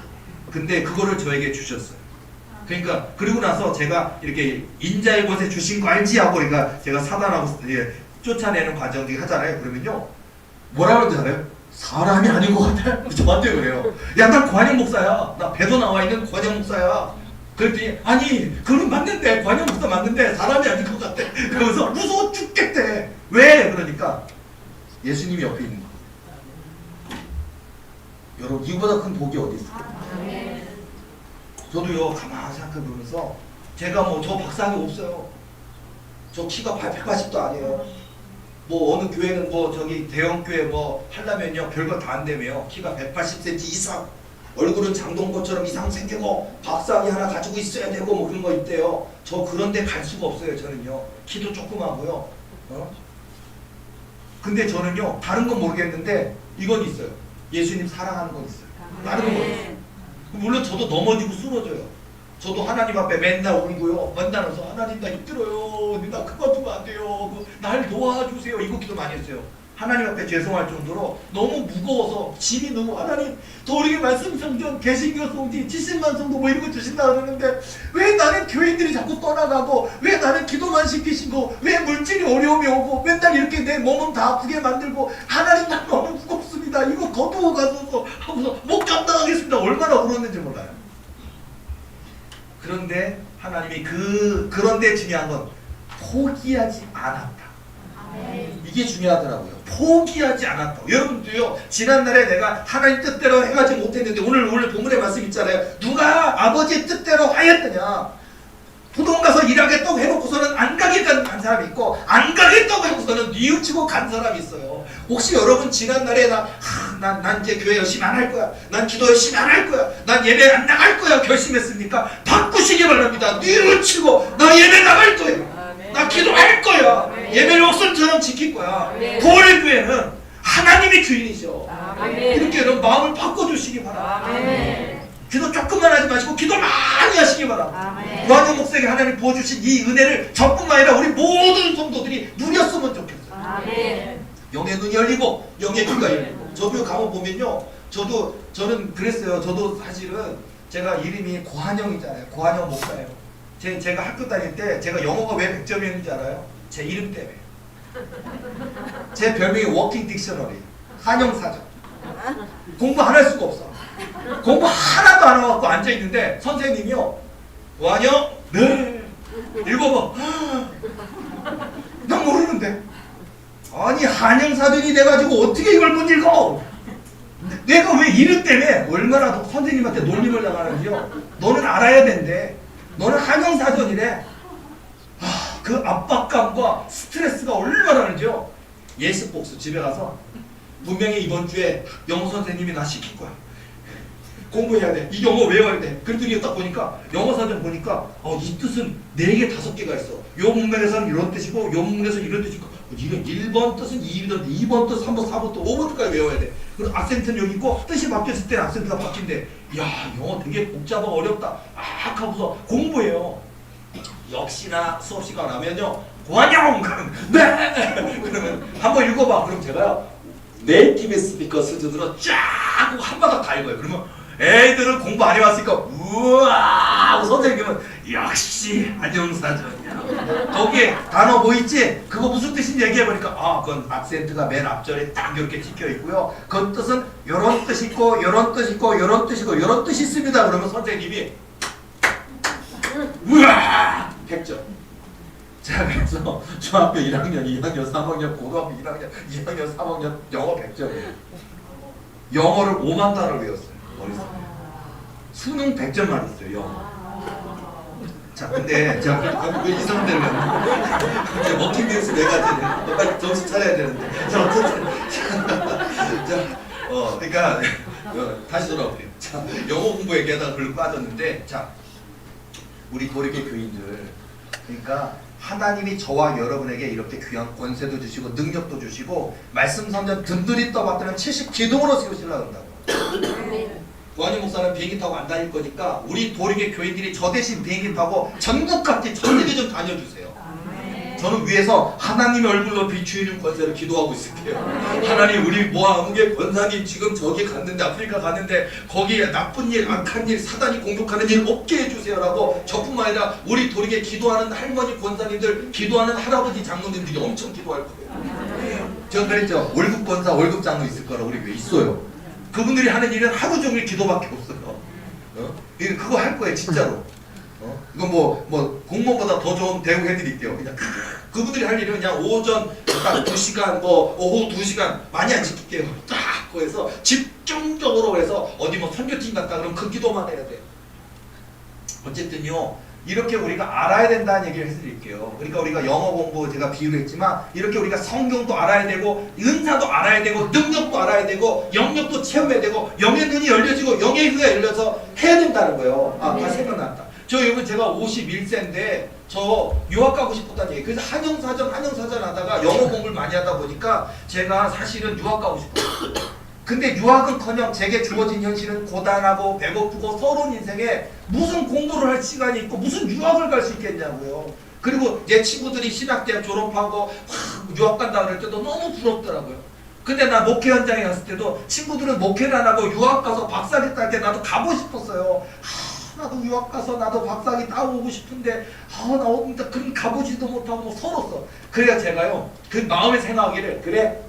근데 그거를 저에게 주셨어요. 그러니까 그리고 나서 제가 이렇게 인자의 권세 주신 거 알지 하고 그러니까 제가 사단하고 쫓아내는 과정들이 하잖아요. 그러면요 뭐라 그러는지 알아요? 사람이 아닌 것 같아. 저한테 그래요. 야, 난 관영 목사야. 나 배도 나와 있는 관영 목사야. 그랬더니 아니 그건 맞는데 관영 목사 맞는데 사람이 아닌 것 같아. 그러면서 무서워 죽겠대. 왜? 그러니까 예수님이 옆에 있는 거. 여러분 이거보다 큰 복이 어디 있어요? 저도요 가만히 생각해 보면서 제가 뭐 저 박상이 없어요. 저 키가 180도 아니에요. 뭐 어느 교회는 뭐 저기 대형 교회 뭐 하려면요 별거 다 안 되며 키가 180cm 이상, 얼굴은 장동건처럼 이상 생기고 박상이 하나 가지고 있어야 되고 뭐 그런 거 있대요. 저 그런데 갈 수가 없어요. 저는요 키도 조그마고요. 근데 저는요 다른 건 모르겠는데 이건 있어요. 예수님 사랑하는 건 있어요. 다른 건 모르겠어요. 물론 저도 넘어지고 쓰러져요. 저도 하나님 앞에 맨날 울고요. 만나면서 하나님 나 힘들어요. 나 그만두면 안 돼요. 날 도와주세요. 이거 기도 많이 했어요. 하나님 앞에 죄송할 정도로 너무 무거워서 짐이 너무 하나님 도리의 말씀 성전 개신교 성지 70만 성도 뭐 이런 거 주신다 그러는데 왜 나는 교인들이 자꾸 떠나가고 왜 나는 기도만 시키시고 왜 물질이 어려움이 오고 맨날 이렇게 내 몸은 다 아프게 만들고 하나님 나 너무 무겁습니다. 이거 거두어 가서 하고서 못 감당하겠습니다. 얼마나 울었는지 몰라요. 그런데 하나님이 그런데 중요한 건 포기하지 않았다. 이게 중요하더라고요. 포기하지 않았다. 여러분도요 지난날에 내가 하나님 뜻대로 행하지 못했는데 오늘 본문의 말씀 있잖아요. 누가 아버지의 뜻대로 하였느냐. 부동 가서 일하겠다고 해놓고서는 안 가겠다는 간 사람이 있고 안 가겠다고 해놓고서는 뉘우치고 간 사람이 있어요. 혹시 여러분 지난날에 난 이제 교회 열심히 안 할 거야. 난 기도 열심히 안 할 거야. 난 예배 안 나갈 거야. 결심했습니까? 바꾸시기 바랍니다. 뉘우치고 나 예배 나갈 거야. 나 기도할 거야. 예배를 목숨처럼 지킬 거야. 도리교회는 하나님이 주인이셔. 이렇게 여러분 마음을 바꿔주시기 바랍니다. 기도 조금만 하지 마시고 기도 많이 하시기 바랍니다. 관영 목사에게 하나님 부어주신 이 은혜를 저뿐만 아니라 우리 모든 성도들이 누렸으면 좋겠어요. 영의 눈이 열리고 영의 귀가 열리고. 저도 가만 보면요 저는 그랬어요. 저도 사실은 제가 이름이 고한영이잖아요. 고한영 목사예요. 제가 학교 다닐 때 제가 영어가 왜 100점이었는지 알아요? 제 이름 때문에. 제 별명이 워킹 딕셔너리, 한영사전. 공부 안 할 수가 없어. 공부 하나도 안 해갖고 앉아있는데 선생님이요 완영? 네. 읽어봐. 난 모르는데. 아니 한영사전이 돼가지고 어떻게 이걸 못 읽어? 내가 왜 이름 때문에 얼마나 더 선생님한테 놀림을 당하는지요. 너는 알아야 된대. 너는 한영사전이래. 그 압박감과 스트레스가 얼마나 나는지요. 예습복수 집에 가서 분명히 이번 주에 영어 선생님이 나 시킬 거야. 공부해야 돼. 이 영어 외워야 돼. 그랬더니 딱 보니까 영어 사전 보니까 이 뜻은 4개 5개가 있어. 요 문맥에서는 이런 뜻이고 요 문맥에서는 이런 뜻이고 이런 1번 뜻은 2번 뜻 3번 4번 뜻 5번 뜻까지 외워야 돼. 그리고 악센트는 여기 있고 뜻이 바뀌었을 때는 악센트가 바뀐대. 야 영어 되게 복잡하고 어렵다. 하고서 공부해요. 역시나 수업 시간 하면요. 고안영! 그러면 네! 그러면 한번 읽어봐. 그럼 제가요. 네이티브 스피커 수준으로 쫙 하고 한 바닥 다 읽어요. 그러면 애들은 공부 안 해왔으니까 우와 하고 선생님은 역시 안녕사전이야. 거기에 단어 뭐 있지? 그거 무슨 뜻인지 얘기해보니까 그건 악센트가 맨 앞절에 딱 이렇게 찍혀있고요. 그 뜻은 요런 뜻 있고 요런 뜻 있고 요런 뜻 있고 요런 뜻이 있습니다. 그러면 선생님이 우와 100점. 자, 그래서 중학교 1학년, 2학년, 3학년, 고등학교 1학년, 2학년, 3학년 영어 100점이에요. 영어를 5만 단어를 외웠어요. 머릿속에. 수능 100점 맞았어요. 영어. 자, 근데 제가 왜 이성대를 갔나? 먹힌 뉴스 내가 되네. 빨리 정신 차려야 되는데. 자, 어쨌든 자, 그러니까 다시 돌아올게요. 자, 영어 공부 얘기하다가 글로 빠졌는데, 자, 우리 도리교 교인들, 그러니까 하나님이 저와 여러분에게 이렇게 귀한 권세도 주시고 능력도 주시고 말씀 선전 든든히 떠받드는 70기둥으로 세우시려고 한다고. 고한희 목사는 비행기 타고 안 다닐 거니까 우리 도리교 교인들이 저 대신 비행기 타고 전국같이 전 세계 좀 다녀주세요. 저는 위에서 하나님의 얼굴로 비추이는 권세를 기도하고 있을게요. 하나님 우리 모아무개 권사님 지금 저기 갔는데 아프리카 갔는데 거기에 나쁜 일 악한 일 사단이 공격하는 일 없게 해주세요라고 저뿐만 아니라 우리 도리교에 기도하는 할머니 권사님들 기도하는 할아버지 장로님들이 엄청 기도할 거예요. 제가 그랬죠. 월급 권사 월급 장로 있을 거라 우리 왜 있어요. 그분들이 하는 일은 하루 종일 기도밖에 없어요. 그거 할 거예요 진짜로. 이거 뭐 공무원보다 더 좋은 대우 해드릴게요. 그냥 그분들이 할 일은 그냥 오전 딱 2시간 오후 2시간 많이 안 지킬게요. 딱 해서 집중적으로 해서 어디 뭐 선교팀 갔다 그러면 그 기도만 해야 돼요. 어쨌든요 이렇게 우리가 알아야 된다는 얘기를 해드릴게요. 그러니까 우리가 영어 공부 제가 비유를 했지만 이렇게 우리가 성경도 알아야 되고 은사도 알아야 되고 능력도 알아야 되고 영역도 체험해야 되고 영의 눈이 열려지고 영의 귀가 열려서 해야 된다는 거예요. 다 생각났다. 저 여러분 제가 51세인데 저 유학 가고 싶었다는 얘기. 그래서 한영사전 하다가 영어 공부를 많이 하다 보니까 제가 사실은 유학 가고 싶었어요. 근데 유학은커녕 제게 주어진 현실은 고단하고 배고프고 서러운 인생에 무슨 공부를 할 시간이 있고 무슨 유학을 갈 수 있겠냐고요. 그리고 내 친구들이 신학대학 졸업하고 유학 간다 그럴 때도 너무 부럽더라고요. 근데 나 목회 현장에 갔을 때도 친구들은 목회를 안 하고 유학 가서 박사학위 딸 때 나도 가고 싶었어요. 나도 유학 가서 나도 박사학위 따오고 싶은데 나 그럼 가보지도 못하고 서러웠어. 그래야 제가요 그 마음에 생각하기를 그래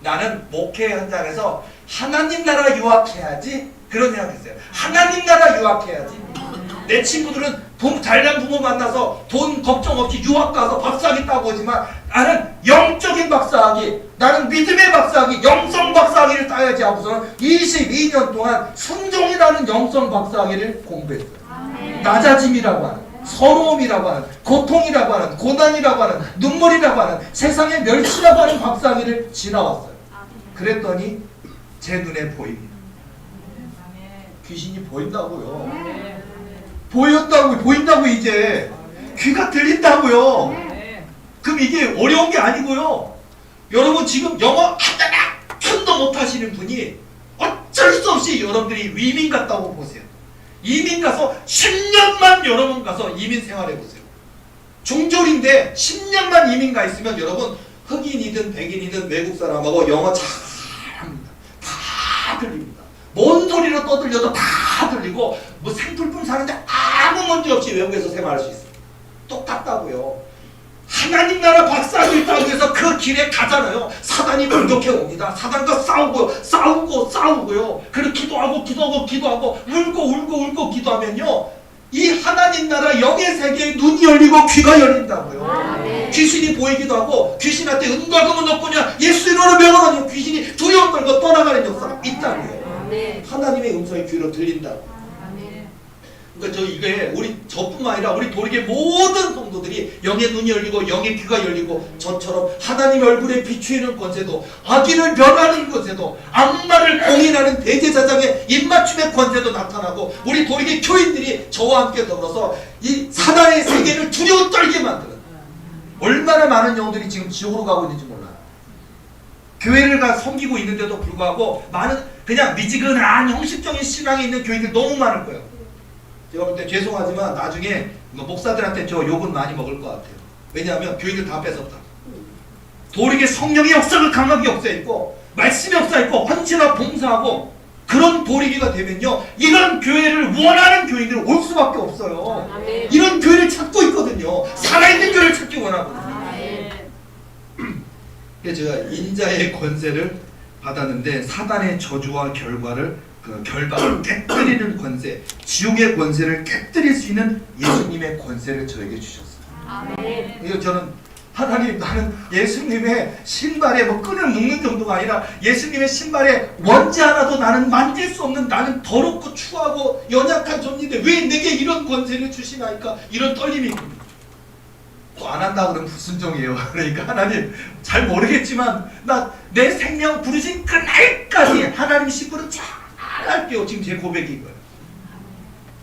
나는 목회 현장에서 하나님 나라 유학해야지 그런 생각했어요. 하나님 나라 유학해야지. 내 친구들은 돈 잘난 부모 만나서 돈 걱정 없이 유학 가서 박사학위 따고 오지만 나는 영적인 박사학위, 나는 믿음의 박사학위, 영성 박사학위를 따야지 하고서는 22년 동안 순종이라는 영성 박사학위를 공부했어요. 낮아짐이라고 하는, 서러움이라고 하는, 고통이라고 하는, 고난이라고 하는, 눈물이라고 하는, 세상의 멸시라고 하는 박사학위를 지나왔어요. 그랬더니 제 눈에 보입니다. 귀신이 보인다고요. 보인다고 이제 귀가 들린다고요. 그럼 이게 어려운 게 아니고요. 여러분 지금 영어 하다가 편도 못 하시는 분이 어쩔 수 없이 여러분들이 이민 갔다고 보세요. 이민 가서 10년만 여러분 가서 이민 생활해 보세요. 중졸인데 10년만 이민 가 있으면 여러분 흑인이든 백인이든 외국 사람하고 영어 잘합니다. 다 들립니다. 뭔 소리로 떠들려도 다 들리고 뭐 생필품 사는데 아무 문제 없이 외국에서 생활할 수 있어요. 똑같다고요. 하나님 나라 박사학위를 따기 위해서 그 길에 가잖아요. 사단이 공격해 옵니다. 사단과 싸우고요. 그리고 기도하고 울고 기도하면요. 이 하나님 나라 영의 세계에 눈이 열리고 귀가 열린다고요. 귀신이 보이기도 하고 귀신한테 은과 금은 없구냐 예수 이름으로 명하노니 귀신이 두려움 떨고 떠나가는 역사가 있다고요. 하나님의 음성이 귀로 들린다고. 그러니까 이게 저뿐만 아니라 우리 도리의 모든 성도들이 영의 눈이 열리고 영의 귀가 열리고 저처럼 하나님 얼굴에 비추이는 권세도 악인을 멸하는 권세도 악마를 공인하는 대제사장의 입맞춤의 권세도 나타나고 우리 도리의 교인들이 저와 함께 더불어서 이 사단의 세계를 두려워 떨게 만드는 얼마나 많은 영들이 지금 지옥으로 가고 있는지 몰라요. 교회를 섬기고 있는데도 불구하고 많은 그냥 미지근한 형식적인 신앙에 있는 교인들 너무 많을 거예요. 제가 볼 때 죄송하지만 나중에 목사들한테 저 욕은 많이 먹을 것 같아요. 왜냐하면 교인들 다 뺏었다. 도리의 성령의 역사가 강하게 역사했고 말씀의 역사했고 헌신하고 봉사하고 그런 도리기가 되면요 이런 교회를 원하는 교인들은 올 수밖에 없어요. 아멘. 이런 교회를 찾고 있거든요. 살아있는 교회를 찾기 원하거든요. 그래서 제가 인자의 권세를 받았는데 사단의 저주와 결박을 깨뜨리는 권세, 지옥의 권세를 깨뜨릴 수 있는 예수님의 권세를 저에게 주셨어요. 아멘. 이거 저는 하나님 나는 예수님의 신발에 끈을 묶는 정도가 아니라 예수님의 신발에 먼지 하나도 나는 만질 수 없는 나는 더럽고 추하고 연약한 존재인데 왜 내게 이런 권세를 주시나이까 이런 떨림이 있습니다. 안 한다 그러면 불순종이에요. 그러니까 하나님 잘 모르겠지만 나 내 생명 부르신 그날까지 하나님 식구를 잘 할게요. 지금 제 고백인 거예요.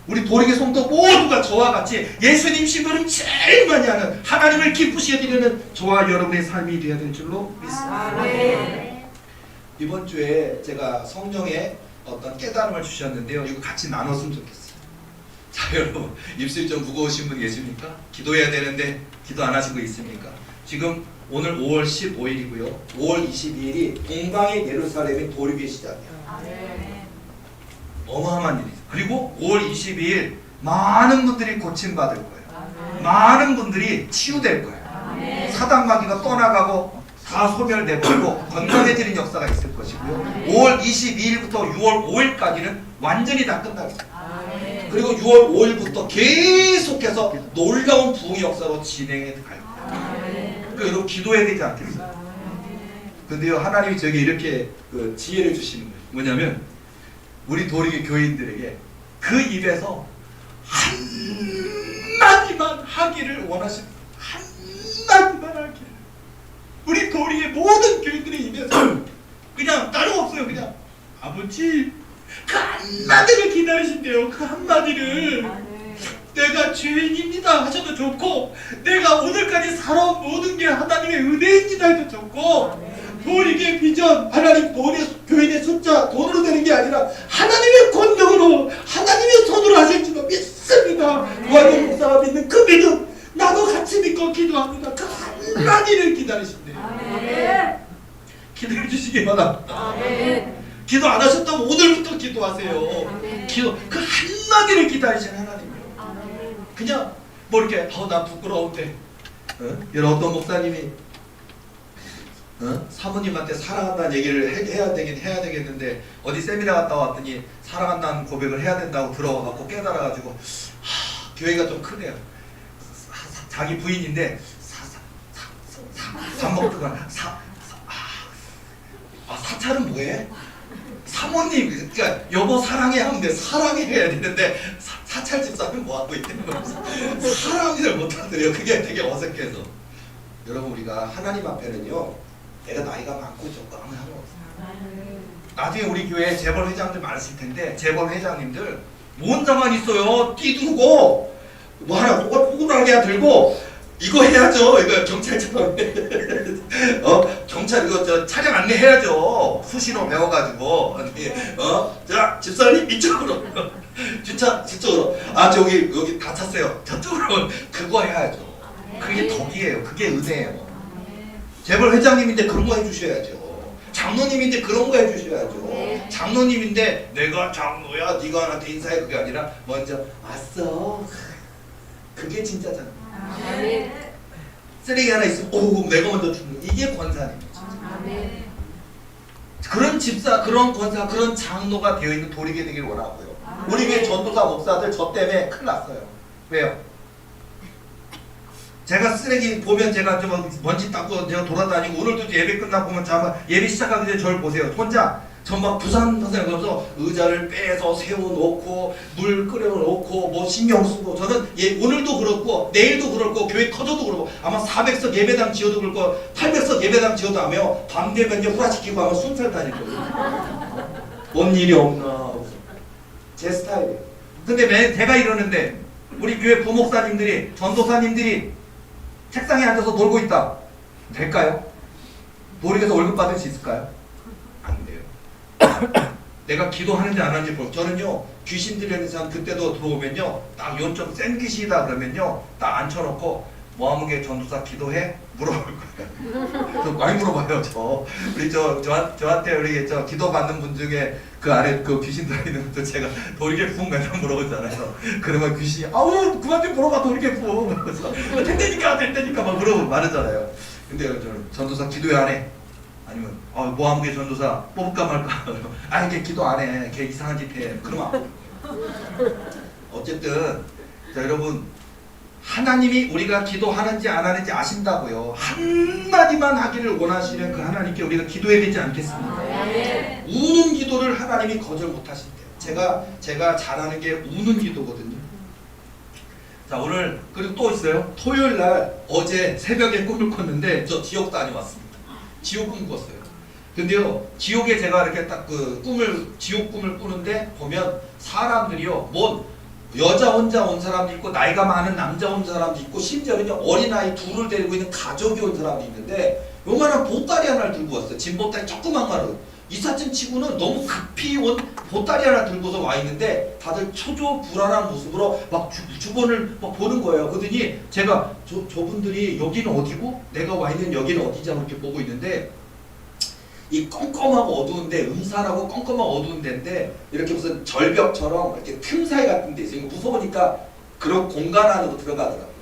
우리 도리의 성도 모두가 저와 같이 예수님 심부름 제일 많이 하는 하나님을 기쁘시게 드리는 저와 여러분의 삶이 되어야 될 줄로 믿습니다. 아멘. 이번 주에 제가 성령의 어떤 깨달음을 주셨는데요. 이거 같이 나눴으면 좋겠어요. 자 여러분 입술이 좀 무거우신 분 계십니까? 기도해야 되는데 기도 안 하신 거 있습니까? 지금 오늘 5월 15일이고요. 5월 22일이 동방의 예루살렘의 도립의 시작이에요. 어마어마한 일이죠. 그리고 5월 22일 많은 분들이 고침받을 거예요. 많은 분들이 치유될 거예요. 사단마귀가 떠나가고 다 소멸되고 건강해지는 역사가 있을 것이고요. 5월 22일부터 6월 5일까지는 완전히 다 끝납니다. 그리고 6월 5일부터 계속해서 놀라운 부흥 역사로 진행해 갈 거예요. 그러니까 여러분 기도해야 되지 않겠어요? 근데요 하나님이 저에게 이렇게 지혜를 주시는 거예요. 뭐냐면 우리 도리의 교인들에게 그 입에서 한마디만 하기를 원하십니다. 한마디만 하기를. 우리 도리의 모든 교인들의 입에서 그냥 다른 없어요. 그냥 아버지 그 한마디를 기다리신대요. 그 한마디를 내가 죄인입니다 하셔도 좋고 내가 오늘까지 살아온 모든 게 하나님의 은혜입니다 해도 좋고 도리의 비전, 하나님 도리의 교인의 숫자 돈으로 되는 게 아니라 하나님의 권능으로 하나님의 손으로 하실 줄로 믿습니다. 부활의 목사가 믿는 그 믿음 나도 같이 믿고 기도합니다. 그 한마디를 기다리신대요. 기도해 주시기 바랍니다. 기도 안 하셨다면 오늘부터 기도하세요. 기도 그 한마디를 기다리시는 하나님이요. 그냥 뭐 이렇게 나 부끄러운데 여러분 어떤 목사님이 사모님한테 사랑한다는 얘기를 해야 되겠는데 어디 세미나 갔다 왔더니 사랑한다는 고백을 해야 된다고 들어와갖고 깨달아가지고 교회가 좀 크네요. 자기 부인인데 사찰은 뭐해? 사모님 그러니까 여보 사랑해 하는데 사랑해 해야 되는데 사찰 집사는 뭐 하고 있는 거예요? 사랑을 못 하더래요. 그게 되게 어색해서. 여러분 우리가 하나님 앞에는요 내가 나이가 많고 적고 아무 상관없어요. 나중에 우리 교회에 재벌 회장들 많으실 텐데 재벌 회장님들 뭔 상관 있어요? 띠두고 뭐 하나 호구라게 해야 들고 이거 해야죠. 이거 경찰처럼 경찰 이거 저 차량 안내 해야죠. 수신호 배워가지고 자 집사님 이쪽으로 주차 저쪽으로 저기 여기 다 찼어요. 저쪽으로 그거 해야죠. 그게 덕이에요. 그게 은혜예요. 재벌 회장님인데 그런 거 해주셔야죠. 장로님인데 그런 거 해주셔야죠. 장로님인데 내가 장로야 네가 나한테 인사해 그게 아니라 먼저 왔어. 그게 진짜잖아. 쓰레기 하나 있으면 내가 먼저 주는 이게 권사님이죠. 그런 집사, 그런 권사, 그런 장로가 되어 있는 도리게 되길 원하고요. 우리 교회 전도사 목사들 저 때문에 큰일 났어요. 왜요? 제가 쓰레기 보면 제가 좀 먼지 닦고 제가 돌아다니고 오늘도 예배 끝나고 보면 예배 시작하기 전에 저를 보세요. 혼자 전막 부산 선생님 가서 의자를 빼서 세워놓고 물 끓여놓고 뭐 신경 쓰고 저는 오늘도 그렇고 내일도 그렇고 교회 터져도 그렇고 아마 400석 예배당 지어도 그렇고 800석 예배당 지어도 하며 밤 되면 이제 후라시키고 하면 순찰 다닐 거예요. 뭔 일이 없나 제 스타일이에요. 근데 제가 이러는데 우리 교회 부목사님들이 전도사님들이 책상에 앉아서 놀고 있다. 될까요? 모르겠어 월급 받을 수 있을까요? 안 돼요. 내가 기도하는지 안 하는지 보고 저는요 귀신 들리는 사람 그때도 들어오면요 딱 이건 좀 센 귀신이다 그러면요 딱 앉혀놓고 모함무게 전도사 기도해? 물어볼 거예요. 저 많이 물어봐요. 우리 저한테 우리 저 기도 받는 분 중에 그 안에 그 귀신 들어있는 것도 제가 돌개풍 맨날 물어보잖아요. 그러면 귀신이 아우 그만 좀 물어봐 돌개풍 그래서 될 테니까 막 물어보고 말하잖아요. 근데 저는 전도사 기도해 안 해? 아니면 모함무게 전도사 뽑을까 말까? 걔 기도 안 해. 걔 이상한 짓 해. 그러면 어쨌든 자 여러분 하나님이 우리가 기도하는지 안 하는지 아신다고요. 한마디만 하기를 원하시는 그 하나님께 우리가 기도해야 되지 않겠습니까? 우는 기도를 하나님이 거절 못하신대요. 제가 잘하는 게 우는 기도거든요. 자 오늘 그리고 또 있어요. 토요일 날 어제 새벽에 꿈을 꿨는데 저 지옥 다녀왔습니다. 지옥 꿈 꿨어요. 근데요 지옥에 제가 이렇게 딱 그 지옥 꿈을 꾸는데 보면 사람들이요 여자 혼자 온 사람도 있고 나이가 많은 남자 온 사람도 있고 심지어는 어린아이 둘을 데리고 있는 가족이 온 사람도 있는데 요만한 보따리 하나를 들고 왔어요. 짐 보따리 조그만 거를. 이삿짐 치고는 너무 급히 온 보따리 하나 들고서 와 있는데 다들 초조불안한 모습으로 막 주변을 막 보는 거예요. 그러더니 제가 저분들이 여기는 어디고 내가 와 있는 여기는 어디지 하고 이렇게 보고 있는데 이 껌껌하고 어두운데 음산하고 껌껌하고 어두운 데인데 이렇게 무슨 절벽처럼 이렇게 틈 사이 같은 데 있어요. 무서우니까 그런 공간 안으로 들어가더라고요.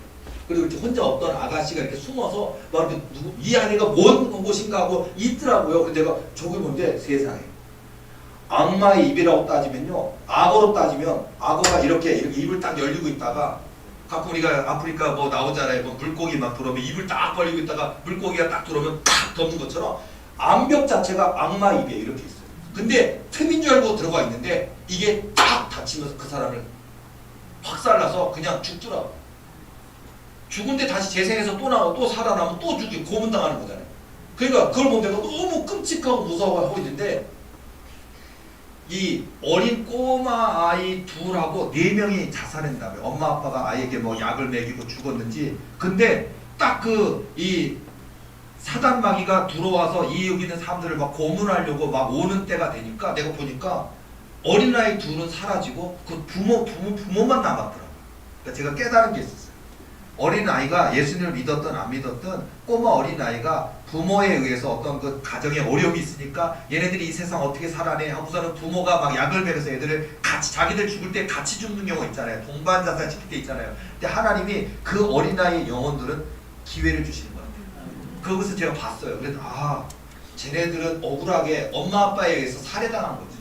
그리고 이렇게 혼자 어떤 아가씨가 이렇게 숨어서 막 이렇게 이 안에가 뭔 곳인가 하고 있더라고요. 근데 내가 저걸 보는데 세상에 악마의 입이라고 따지면요 악어로 따지면 악어가 이렇게 입을 딱 열리고 있다가 가끔 우리가 아프리카 뭐 나오잖아요. 뭐 물고기 막 들어오면 입을 딱 벌리고 있다가 물고기가 딱 들어오면 딱 덮는 것처럼 암벽 자체가 악마 입에 이렇게 있어요. 근데 틈인 줄 알고 들어가 있는데 이게 딱 닫히면서 그 사람을 확살나서 그냥 죽더라고. 죽은데 다시 재생해서 또 나와 또 살아나면 또 죽이고 고문당하는 거잖아요. 그러니까 그걸 보면 내가 너무 끔찍하고 무서워하고 있는데 이 어린 꼬마 아이 둘하고 4명이 자살했다며. 엄마 아빠가 아이에게 뭐 약을 먹이고 죽었는지. 근데 딱 이 사단 마귀가 들어와서 이 여기 있는 사람들을 막 고문하려고 막 오는 때가 되니까 내가 보니까 어린아이 둘은 사라지고 그 부모만 남았더라고요. 그러니까 제가 깨달은 게 있었어요. 어린아이가 예수님을 믿었든 안 믿었든 꼬마 어린아이가 부모에 의해서 어떤 그 가정에 어려움이 있으니까 얘네들이 이 세상 어떻게 살아내 하고서는 부모가 막 약을 먹여서 애들을 같이 자기들 죽을 때 같이 죽는 경우 있잖아요. 동반 자살 시킬 때 있잖아요. 근데 하나님이 그 어린아이의 영혼들은 기회를 주시는 거예요. 그것을 제가 봤어요. 그래서 쟤네들은 억울하게 엄마 아빠에 의해서 살해당한 거지.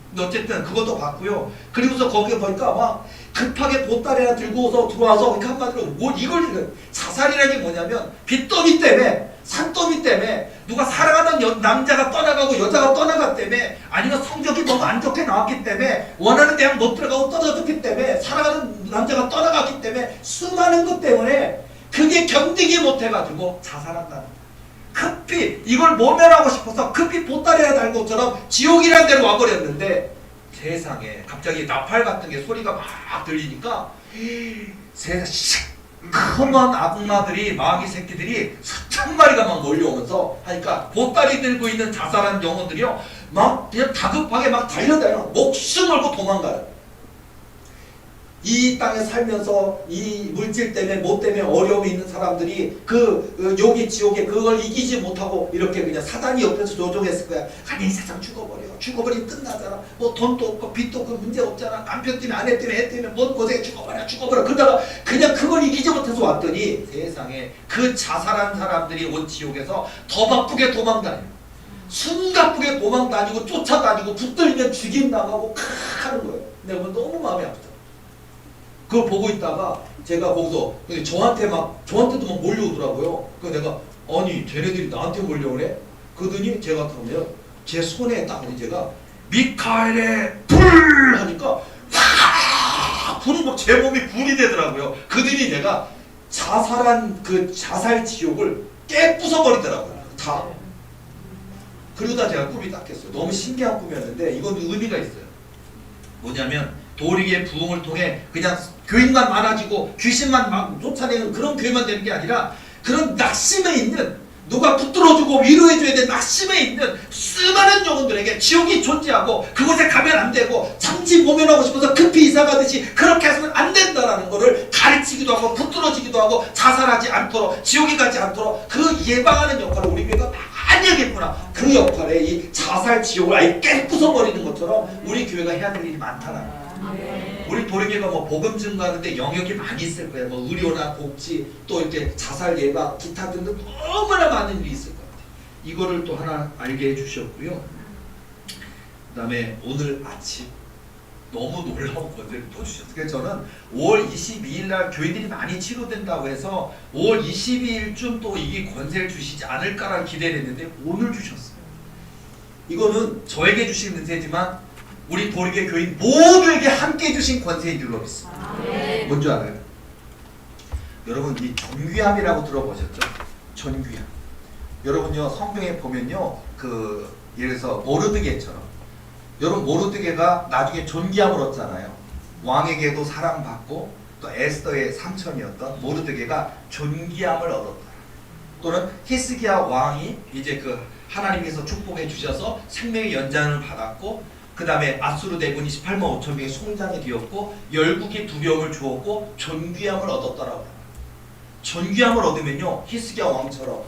근데 어쨌든 그것도 봤고요. 그리고서 거기에 보니까 막 급하게 보따리 하나 들고서 들어와서 이렇게 한마디로 이걸 자살이라는 게 뭐냐면 빚더미 때문에 산더미 때문에 누가 사랑하는 남자가 떠나가고 여자가 떠나갔기 때문에 아니면 성적이 너무 안 좋게 나왔기 때문에 원하는 대학 못 들어가고 떨어졌기 때문에 사랑하는 남자가 떠나갔기 때문에 수많은 것 때문에 그게 견디지 못해가지고 자살한다는 거예요. 급히 이걸 모면하고 싶어서 급히 보따리 하나 달고처럼 지옥이라는 데로 와버렸는데 세상에 갑자기 나팔 같은 게 소리가 막 들리니까 시커먼 악마들이 마귀 새끼들이 수천 마리가 막 몰려오면서 하니까 보따리 들고 있는 자살한 영혼들이요 막 그냥 다급하게 막 달려다녀 목숨 걸고 도망가요. 이 땅에 살면서 이 물질 때문에 뭐 때문에 어려움이 있는 사람들이 여기 지옥에 그걸 이기지 못하고 이렇게 그냥 사단이 옆에서 조종했을 거야. 아니 이 세상 죽어버리면 끝나잖아. 뭐 돈도 없고 빚도 없고 문제 없잖아. 남편 때문에 아내 때문에 애 때문에 뭔 고생해 죽어버려. 그러다가 그냥 그걸 이기지 못해서 왔더니 세상에 그 자살한 사람들이 온 지옥에서 더 바쁘게 도망다녀. 숨가쁘게 도망다니고 쫓아다니고 붙들면 죽임당하고 하는 거예요. 내가 너무 마음이 아프다. 그걸 보고 있다가 제가 거기서 저한테도 막 몰려오더라고요. 그래서 내가 아니 쟤네들이 나한테 몰려오네? 그러더니 제가 그러면 제 손에 딱 제가 미카엘의 불 하니까 확 불은 막 제 몸이 불이 되더라고요. 그들이 내가 자살한 그 자살 지옥을 깨부숴버리더라고요. 다. 그러다 제가 꿈이 딱 깼어요. 너무 신기한 꿈이었는데 이건 의미가 있어요. 뭐냐면 도리의 부흥을 통해 그냥 교인만 많아지고 귀신만 막 쫓아내는 그런 교회만 되는 게 아니라 그런 낙심에 있는 누가 붙들어주고 위로해줘야 될 낙심에 있는 수많은 영혼들에게 지옥이 존재하고 그곳에 가면 안 되고 잠시 모면하고 싶어서 급히 이사가듯이 그렇게 해서는 안 된다라는 거를 가르치기도 하고 붙들어주기도 하고 자살하지 않도록 지옥에 가지 않도록 그 예방하는 역할을 우리 교회가 많이 하겠구나. 그 역할에 이 자살 지옥을 아예 깨부숴버리는 것처럼 우리 교회가 해야 될 일이 많다는 거예요. 우리 도리교회가 뭐 복음 증거하는데 영역이 많이 있을 거예요. 뭐 의료나 복지 또 이렇게 자살 예방 기타 등등 너무나 많은 일이 있을 것 같아요. 이거를 또 하나 알게 해주셨고요. 그 다음에 오늘 아침 너무 놀라운 권세를 또 주셨어요. 그래서 저는 5월 22일 날 교인들이 많이 치료된다고 해서 5월 22일쯤 또 이게 권세를 주시지 않을까라는 기대를 했는데 오늘 주셨어요. 이거는 저에게 주신 은혜지만 우리 도리교회 교인 모두에게 함께 주신 권세인 줄로 믿습니다. 뭔지 알아요? 여러분 이 존귀함이라고 들어보셨죠? 존귀함. 여러분요 성경에 보면요 그 예를 들어서 모르드게처럼 여러분 모르드게가 나중에 존귀함을 얻잖아요. 왕에게도 사랑받고 또 에스더의 삼촌이었던 모르드게가 존귀함을 얻었다. 또는 히스기야 왕이 이제 그 하나님께서 축복해 주셔서 생명의 연장을 받았고 그 다음에 아수르 대군이 18만 5천 명의 송장이 되었고 열국이 두려움을 주었고 존귀함을 얻었다라고 합니다. 존귀함을 얻으면요 히스기야 왕처럼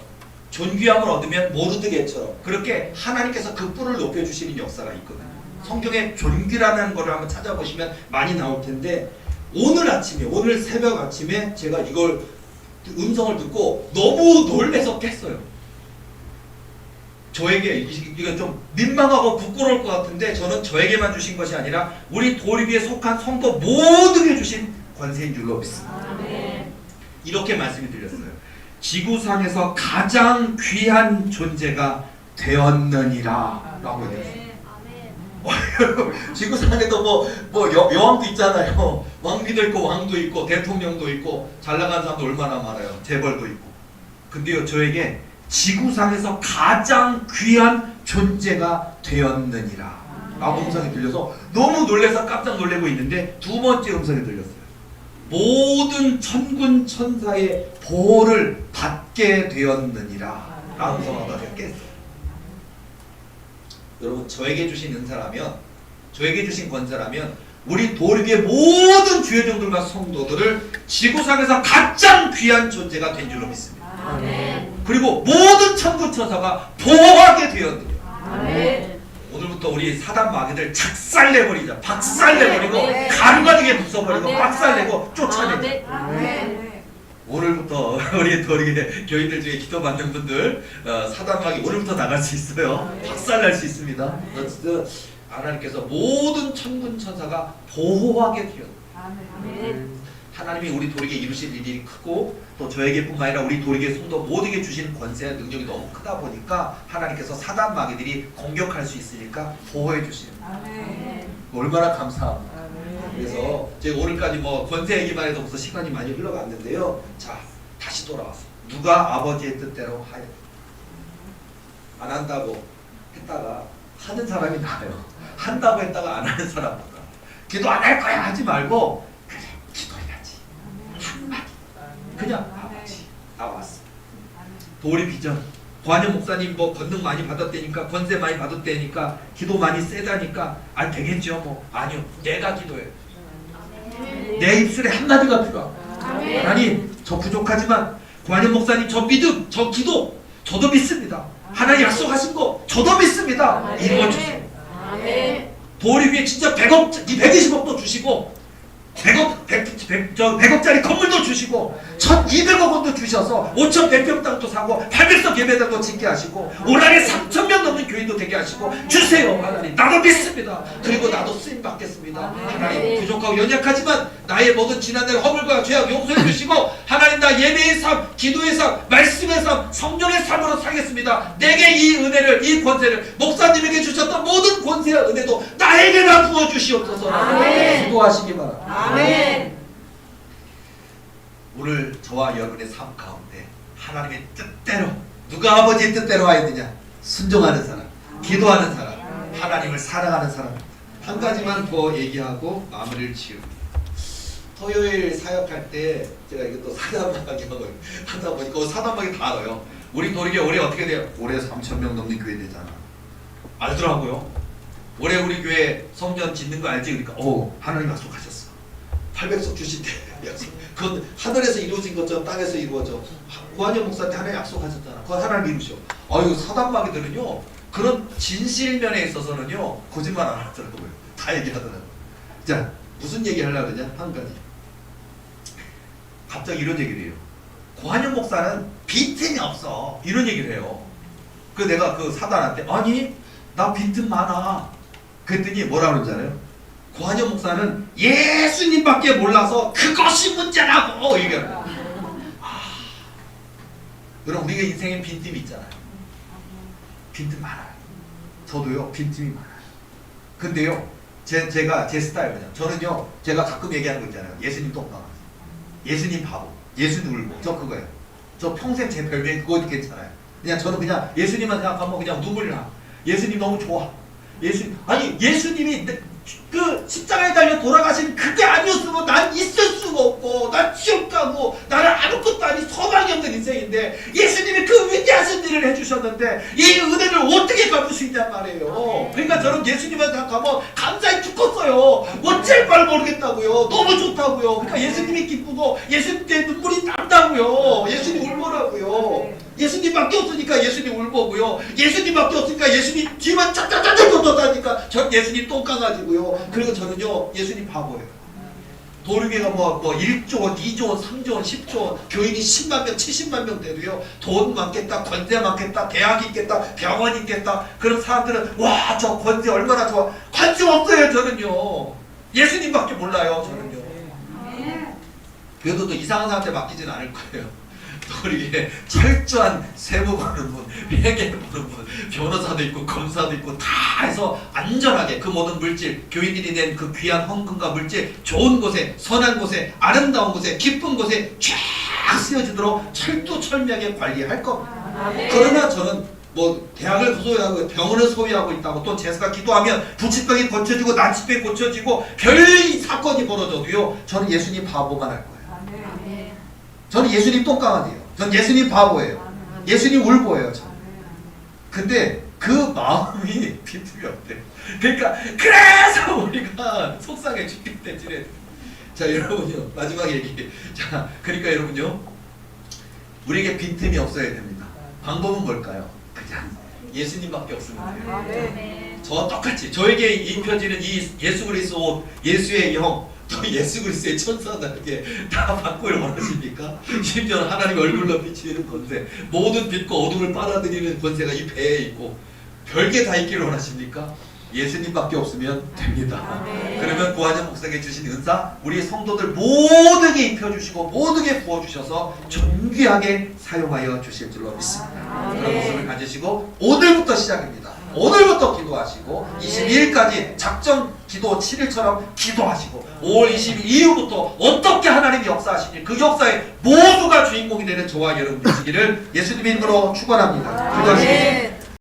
존귀함을 얻으면 모르드게처럼 그렇게 하나님께서 그 뿔을 높여주시는 역사가 있거든요. 성경에 존귀라는 거를 한번 찾아보시면 많이 나올 텐데 오늘 아침에 오늘 새벽 아침에 제가 이걸 음성을 듣고 너무 놀래서 깼어요. 저에게 이건 좀 민망하고 부끄러울 것 같은데 저는 저에게만 주신 것이 아니라 우리 도리교회에 속한 성도 모두에게 주신 권세인 줄로 믿습니다. 이렇게 말씀이 들렸어요. 지구상에서 가장 귀한 존재가 되었느니라 라고 했어요. 지구상에도 뭐 여왕도 있잖아요. 왕비도 있고 왕도 있고 대통령도 있고 잘나간 사람도 얼마나 많아요. 재벌도 있고. 근데요 저에게 지구상에서 가장 귀한 존재가 되었느니라 라고 음성이 들려서 너무 놀라서 깜짝 놀라고 있는데 두 번째 음성이 들렸어요. 모든 천군 천사의 보호를 받게 되었느니라 라고 음성을 제가 깼어요. 여러분 저에게 주신 은사라면 저에게 주신 권세라면 우리 도리교회 모든 주여종들과 성도들을 지구상에서 가장 귀한 존재가 된 줄로 믿습니다. 그리고 모든 천군천사가 보호하게 되었느니라. 오늘부터 우리 사단 마귀들 작살내버리자. 박살내버리고 가루가지게 부숴버리고 박살내고 쫓아내자. 오늘부터 우리 도리교회 교인들 중에 기도받는 분들 사단 마귀 오늘부터 나갈 수 있어요. 박살날 수 있습니다. 하나님께서 모든 천군천사가 보호하게 되었느니라. 하나님이 우리 도리교회 이루실 일이 크고 또 저에게뿐만 아니라 우리 도리교회 성도 모두에게 주신 권세와 능력이 너무 크다 보니까 하나님께서 사단 마귀들이 공격할 수 있으니까 보호해 주시는 거예요. 얼마나 감사합니다. 그래서 제가 오늘까지 뭐 권세 얘기만 해도 벌써 시간이 많이 흘러갔는데요. 자 다시 돌아와서 누가 아버지의 뜻대로 하여 안 한다고 했다가 하는 사람이 나아요. 한다고 했다가 안 하는 사람보다. 기도 안 할 거야 하지 말고 그래 기도해야지 한마디 그냥 아버지 나왔어. 도리 비전 고한영 목사님 뭐 권능 많이 받았다니까 권세 많이 받았다니까 기도 많이 세다니까 안 되겠죠. 뭐 아니요 내가 기도해. 내 입술에 한마디가 필요하고 하나님 저 부족하지만 고한영 목사님 저 믿음 저 기도 저도 믿습니다. 하나님 약속하신 거 저도 믿습니다. 이루어주세요. 도리 위에 진짜 120억도 주시고 100억짜리 건물도 주시고 1200억 원도 주셔서 5100평 땅도 사고 800석 예배당도 짓게 하시고 올 한해 3000명 넘는 교인도 되게 하시고 주세요. 하나님 나도 믿습니다. 그리고 나도 쓰임 받겠습니다. 하나님 부족하고 연약하지만 나의 모든 지난날 허물과 죄악 용서해 주시고 하나님 하나님 나 예배의 삶, 기도의 삶, 말씀의 삶, 성령의 삶으로 살겠습니다. 내게 이 은혜를, 이 권세를, 목사님에게 주셨던 모든 권세와 은혜도 나에게나 부어주시옵소서. 아멘. 기도하시기 바랍니다. 아멘. 오늘 저와 여러분의 삶 가운데 하나님의 뜻대로, 누가 아버지의 뜻대로 하야 되냐? 순종하는 사람, 기도하는 사람, 하나님을 사랑하는 사람. 한 가지만 더 얘기하고 마무리를 지읍니다. 토요일 사역할 때 제가 이것도 사단방역을 하다 보니까 사단방역 다 알아요. 우리 도리게 올해 어떻게 돼요? 올해 3,000명 넘는 교회 되잖아. 알더라고요. 올해 우리 교회 성전 짓는 거 알지? 그러니까 하나님 약속하셨어. 800석 주신대. 약속. 그건 하늘에서 이루어진 것처럼 땅에서 이루어져. 구한영 목사한테 하나님 약속하셨잖아. 그건 하나님 이루셔. 이거 사단마귀들은요, 그런 진실면에 있어서는요 거짓말 안 하더라고요. 다 얘기하더라고요. 자, 무슨 얘기 하려고 그러냐? 한 가지. 갑자기 이런 얘기를 해요. 구한영 목사는 빈틈이 없어, 이런 얘기를 해요. 그 내가 그 사단한테 아니 나 빈틈 많아 그랬더니 뭐라 그러는지 알아요? 구한영 목사는 예수님밖에 몰라서 그것이 문제라고 얘기하는 거예요. 여러분, 우리가 인생에 빈틈이 있잖아요. 빈틈 많아요. 저도요 빈틈이 많아요. 근데요 제가 제 스타일은요, 저는요 제가 가끔 얘기하는 거 있잖아요. 예수님 똥강, 예수님 바보, 예수님 울고, 저 그거예요. 저 평생 제 별명이 그거 괜찮아요. 그냥 저는 그냥 예수님만 생각하면 그냥 눈물이 나. 예수님 너무 좋아. 예수님이 그 십자가에 달려 돌아가신 그게 아니었으면 난 있을 수가 없고, 난 지옥 가고, 나는 아무것도 아닌 소망이 없는 인생인데 예수님이 그 위대하신 일을 해주셨는데 이 은혜를 어떻게 갚을 수 있냔 말이에요. 그러니까 저는 예수님한테 가면 감사히 죽겠어요. 어쩔 말 모르겠다고요. 너무 좋다고요. 그러니까 예수님이 기쁘고 예수님께 눈물이 난다고요. 예수님 울보라고요. 예수님밖에 없으니까 예수님 울보고요. 예수님밖에 없으니까 예수님 뒤만 짝짝짝짝 뒀다니까 전 예수님 똥강아지고요. 그리고 저는요 예수님 바보예요. 도르게가 뭐 1조 원, 2조 원, 3조 원, 10조 원, 교인이 10만 명, 70만 명 돼도요 돈 많겠다, 권세 많겠다, 대학이 있겠다, 병원이 있겠다. 그런 사람들은 와, 저 권세 얼마나 좋아. 관심 없어요. 저는요 예수님밖에 몰라요. 저는요. 그래도 또 이상한 사람한테 맡기지는 않을 거예요. 또 이게 철저한 세무 보는 분, 회계 보는 분, 변호사도 있고 검사도 있고 다 해서 안전하게 그 모든 물질, 교인들이 낸 그 귀한 헌금과 물질 좋은 곳에, 선한 곳에, 아름다운 곳에, 기쁜 곳에 쫙 쓰여지도록 철두철미하게 관리할 겁니다. 그러나 저는 뭐 대학을 소유하고 병원을 소유하고 있다고, 또 제가 기도하면 부치병이 고쳐지고 난치병이 고쳐지고 별 사건이 벌어져도요 저는 예수님 바보만 할 거예요. 저는 예수님 똥강아지예요. 전 예수님 바보예요. 예수님 울보예요. 저는. 근데 그 마음이 빈틈이 없대요. 그러니까 그래서 우리가 속상해 죽겠대. 자, 여러분요 마지막 얘기. 자, 그러니까 여러분요 우리에게 빈틈이 없어야 됩니다. 방법은 뭘까요? 그냥 예수님밖에 없으면 돼요. 저와 똑같이 저에게 입혀지는 이 예수 그리스도 옷, 예수의 영, 또 예수 그리스도의 천사답게 다 바꾸길 원하십니까? 심지어 하나님 얼굴로 비치는 권세, 모든 빛과 어둠을 빨아들이는 권세가 이 배에 있고 별게 다 있기를 원하십니까? 예수님밖에 없으면 됩니다. 그러면 구한영 목사에게 주신 은사, 우리 성도들 모두에게 입혀주시고 모두에게 부어주셔서 존귀하게 사용하여 주실 줄로 믿습니다. 그런 모습을 가지시고 오늘부터 시작입니다. 오늘부터 기도하시고 22일까지 작정 기도 7일처럼 기도하시고 5월 20일 이후부터 어떻게 하나님이 역사하시니 그 역사에 모두가 주인공이 되는 저와 여러분 되시기를 예수님의 이름으로 축원합니다. 기도하시겠습니다.